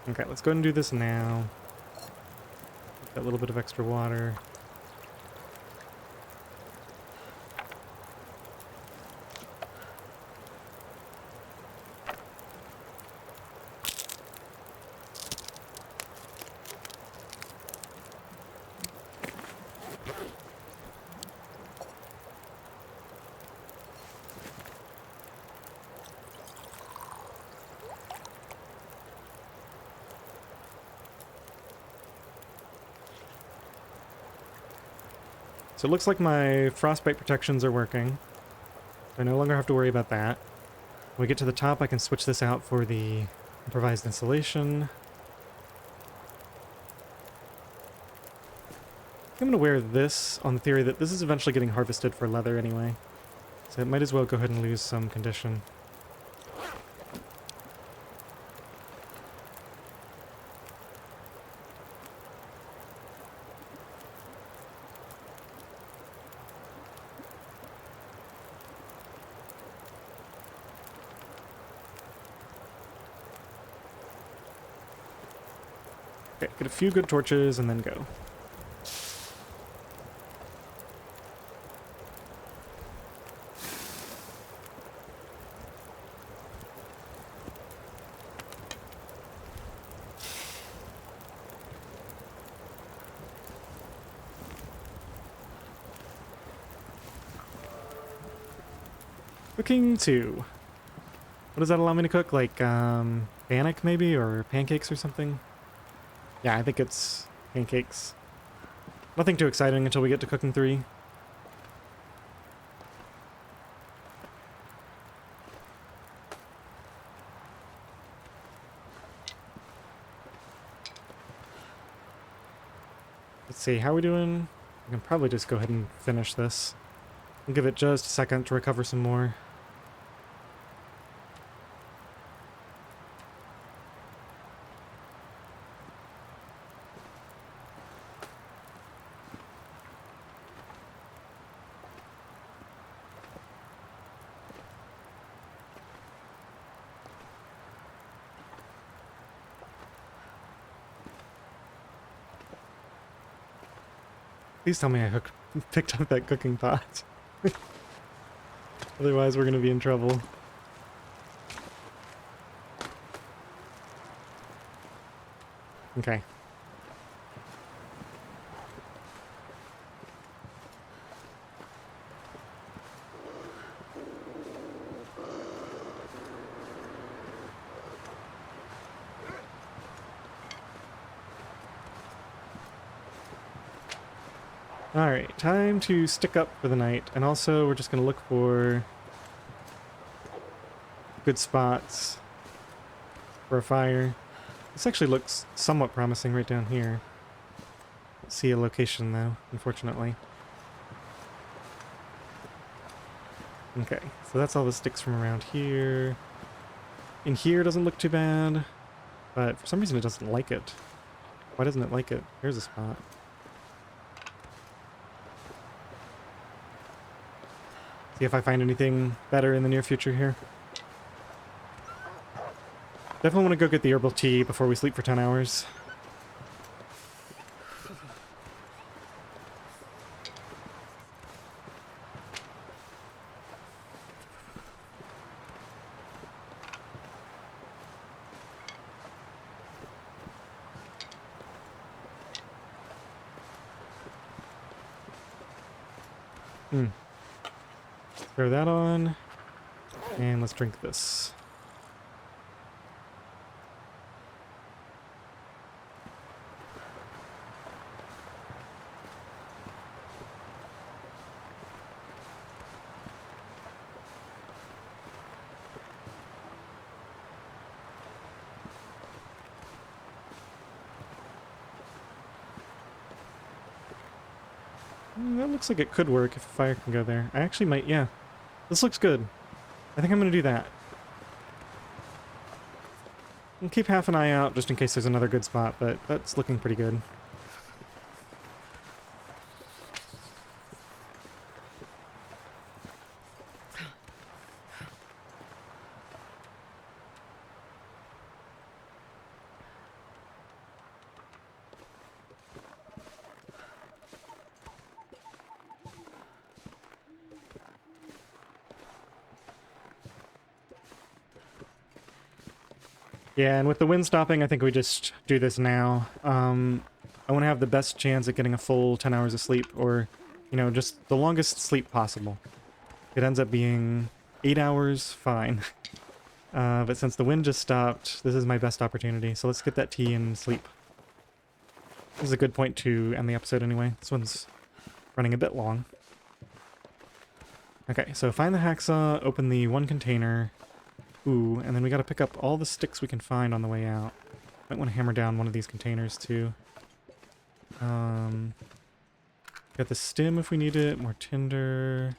Okay, let's go ahead and do this now. Get that little bit of extra water. So it looks like my frostbite protections are working. I no longer have to worry about that. When we get to the top, I can switch this out for the improvised insulation. I'm going to wear this on the theory that this is eventually getting harvested for leather anyway. So it might as well go ahead and lose some condition. Okay, get a few good torches and then go. Cooking 2. What does that allow me to cook? Like, bannock maybe? Or pancakes or something? Yeah, I think it's pancakes. Nothing too exciting until we get to cooking 3. Let's see, how are we doing? We can probably just go ahead and finish this. We'll give it just a second to recover some more. Please tell me I picked up that cooking pot. Otherwise we're gonna be in trouble. Okay. Alright, time to stick up for the night, and also we're just going to look for good spots for a fire. This actually looks somewhat promising right down here. See a location though, unfortunately. Okay, so that's all the sticks from around here. In here doesn't look too bad, but for some reason it doesn't like it. Why doesn't it like it? Here's a spot. See if I find anything better in the near future here. Definitely want to go get the herbal tea before we sleep for 10 hours. Throw that on, and let's drink this. That looks like it could work if a fire can go there. I actually might, yeah. This looks good. I think I'm going to do that. I'll keep half an eye out just in case there's another good spot, but that's looking pretty good. Yeah, and with the wind stopping, I think we just do this now. I want to have the best chance at getting a full 10 hours of sleep, or, you know, just the longest sleep possible. If it ends up being 8 hours, fine. But since the wind just stopped, this is my best opportunity, so let's get that tea and sleep. This is a good point to end the episode anyway. This one's running a bit long. Okay, so find the hacksaw, open the one container. Ooh, and then we gotta pick up all the sticks we can find on the way out. Might want to hammer down one of these containers too. Got the stem if we need it, more tinder.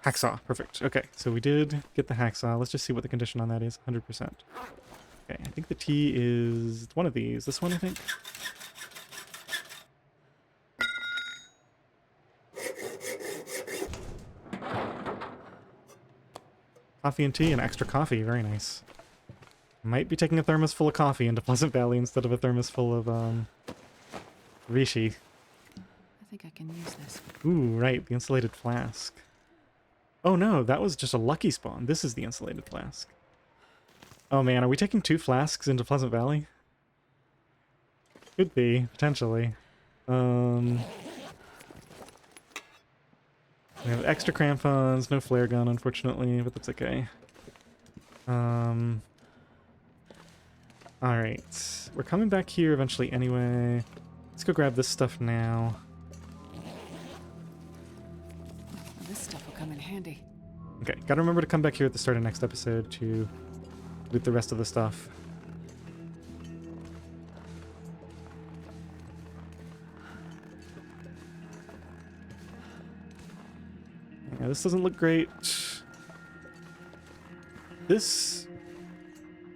Hacksaw, perfect. Okay, so we did get the hacksaw. Let's just see what the condition on that is, 100%. Okay, I think the tea is one of these. This one, I think? Coffee and tea and extra coffee, very nice. Might be taking a thermos full of coffee into Pleasant Valley instead of a thermos full of, Rishi. I think I can use this. Ooh, right, the insulated flask. Oh no, that was just a lucky spawn. This is the insulated flask. Oh man, are we taking 2 flasks into Pleasant Valley? Could be, potentially. We have extra crampons, no flare gun, unfortunately, but that's okay. Alright. We're coming back here eventually anyway. Let's go grab this stuff now. This stuff will come in handy. Okay, gotta remember to come back here at the start of next episode to loot the rest of the stuff. Yeah, this doesn't look great. This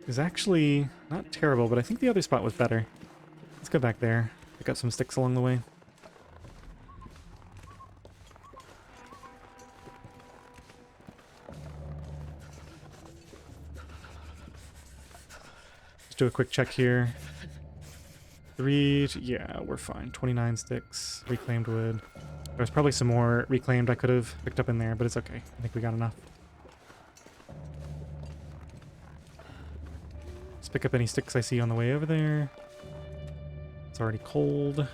is actually not terrible, but I think the other spot was better. Let's go back there. Pick up some sticks along the way. Just do a quick check here. Yeah, we're fine. 29 sticks, reclaimed wood. There's probably some more reclaimed I could have picked up in there, but it's okay. I think we got enough. Let's pick up any sticks I see on the way over there. It's already cold.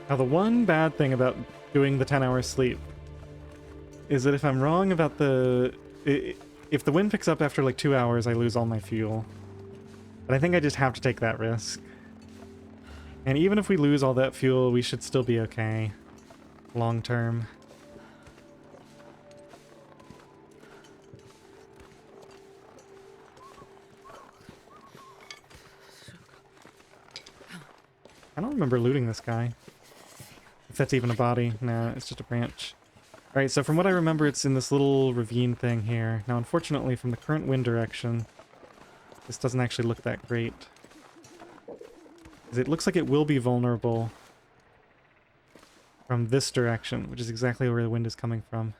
Now, the one bad thing about doing the 10-hour sleep is that if I'm wrong about if the wind picks up after like 2 hours, I lose all my fuel. But I think I just have to take that risk. And even if we lose all that fuel, we should still be okay. Long term. I don't remember looting this guy. If that's even a body. Nah, it's just a branch. Alright, so from what I remember, it's in this little ravine thing here. Now, unfortunately, from the current wind direction, this doesn't actually look that great. 'Cause it looks like it will be vulnerable from this direction, which is exactly where the wind is coming from.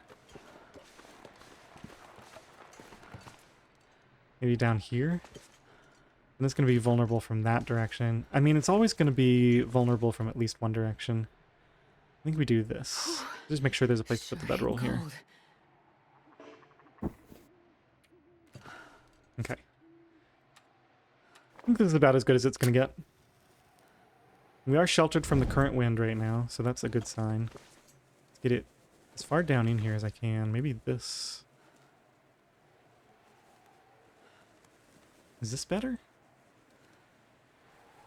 Maybe down here? And it's going to be vulnerable from that direction. I mean, it's always going to be vulnerable from at least one direction. I think we do this. Just make sure there's a place to put the bedroll here. Okay. I think this is about as good as it's going to get. We are sheltered from the current wind right now, so that's a good sign. Let's get it as far down in here as I can. Maybe this. Is this better?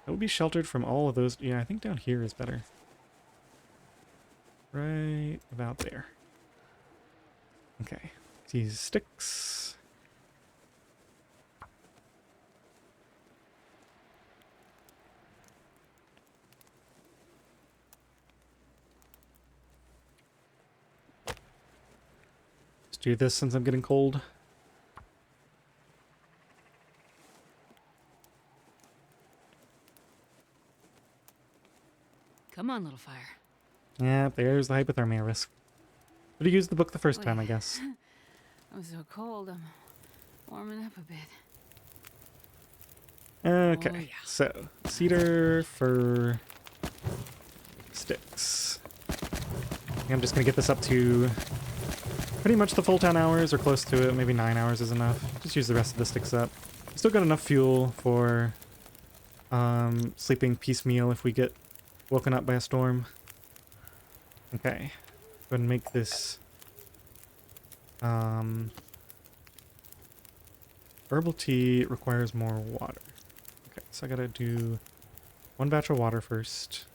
That would be sheltered from all of those. Yeah, I think down here is better. Right about there. Okay. These sticks. Let's do this since I'm getting cold. Come on, little fire. Yeah, there's the hypothermia risk. But you used the book the first time, I guess. I'm so cold. I'm warming up a bit. Okay, Oh, yeah. so cedar, fir, sticks. I'm just gonna get this up to pretty much the full 10 hours or close to it. Maybe 9 hours is enough. Just use the rest of the sticks up. Still got enough fuel for sleeping piecemeal if we get woken up by a storm. Okay, go ahead and make this herbal tea requires more water. Okay, so I gotta do one batch of water first.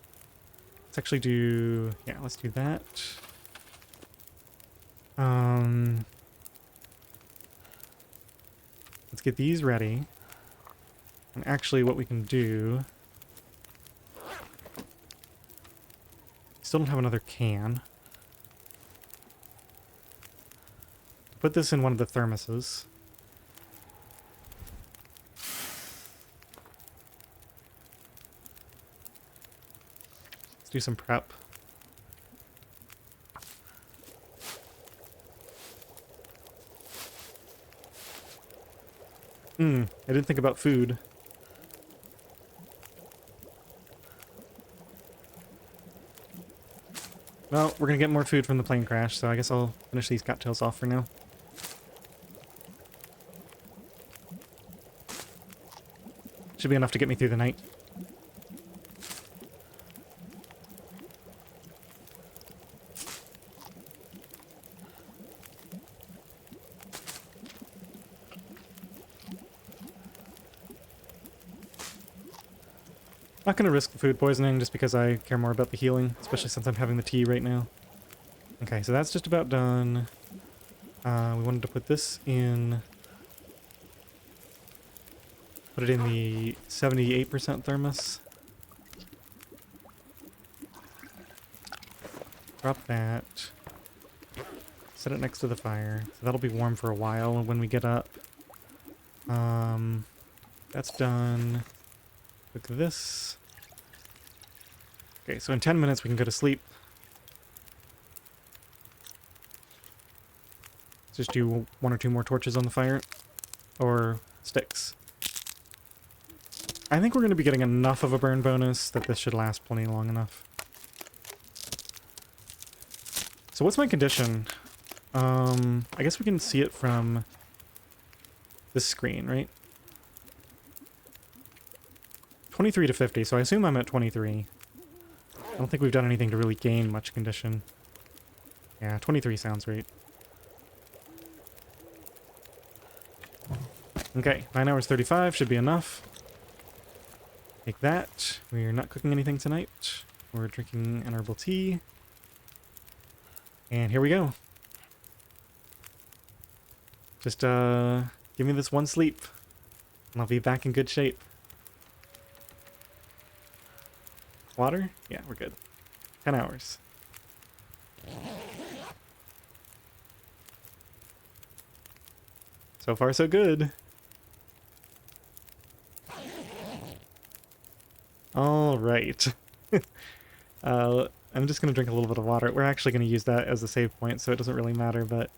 Let's actually do, yeah, let's do that. Let's get these ready. And actually what we can do, still don't have another can. Put this in one of the thermoses. Let's do some prep. I didn't think about food. Well, we're gonna get more food from the plane crash, so I guess I'll finish these cattails off for now. Should be enough to get me through the night. Not gonna risk the food poisoning just because I care more about the healing, especially since I'm having the tea right now. Okay, so that's just about done. We wanted to put this in... Put it in the 78% thermos. Drop that. Set it next to the fire. So that'll be warm for a while when we get up. That's done. Look at this. Okay, so in 10 minutes we can go to sleep. Just do 1 or 2 more torches on the fire. Or sticks. I think we're going to be getting enough of a burn bonus that this should last plenty long enough. So what's my condition? I guess we can see it from this screen, right? 23 to 50, so I assume I'm at 23. I don't think we've done anything to really gain much condition. Yeah, 23 sounds right. Okay, 9 hours 35 should be enough. Take that. We're not cooking anything tonight. We're drinking an herbal tea. And here we go. Just, give me this one sleep, and I'll be back in good shape. Water? Yeah, we're good. 10 hours. So far, so good. All right. I'm just going to drink a little bit of water. We're actually going to use that as a save point, so it doesn't really matter, but...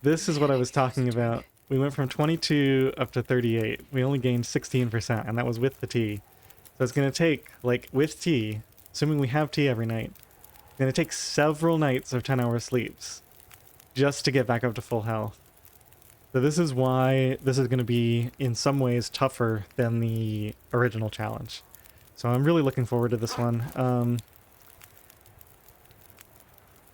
This is what I was talking about. We went from 22 up to 38. We only gained 16%, and that was with the tea. So it's going to take, like, with tea, assuming we have tea every night, it's going to take several nights of 10-hour sleeps just to get back up to full health. So this is why this is going to be, in some ways, tougher than the original challenge. So I'm really looking forward to this one.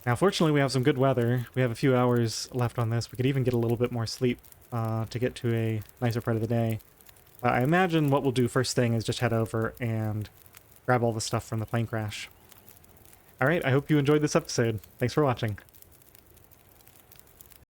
Now, fortunately, we have some good weather. We have a few hours left on this. We could even get a little bit more sleep to get to a nicer part of the day. I imagine what we'll do first thing is just head over and grab all the stuff from the plane crash. Alright, I hope you enjoyed this episode. Thanks for watching.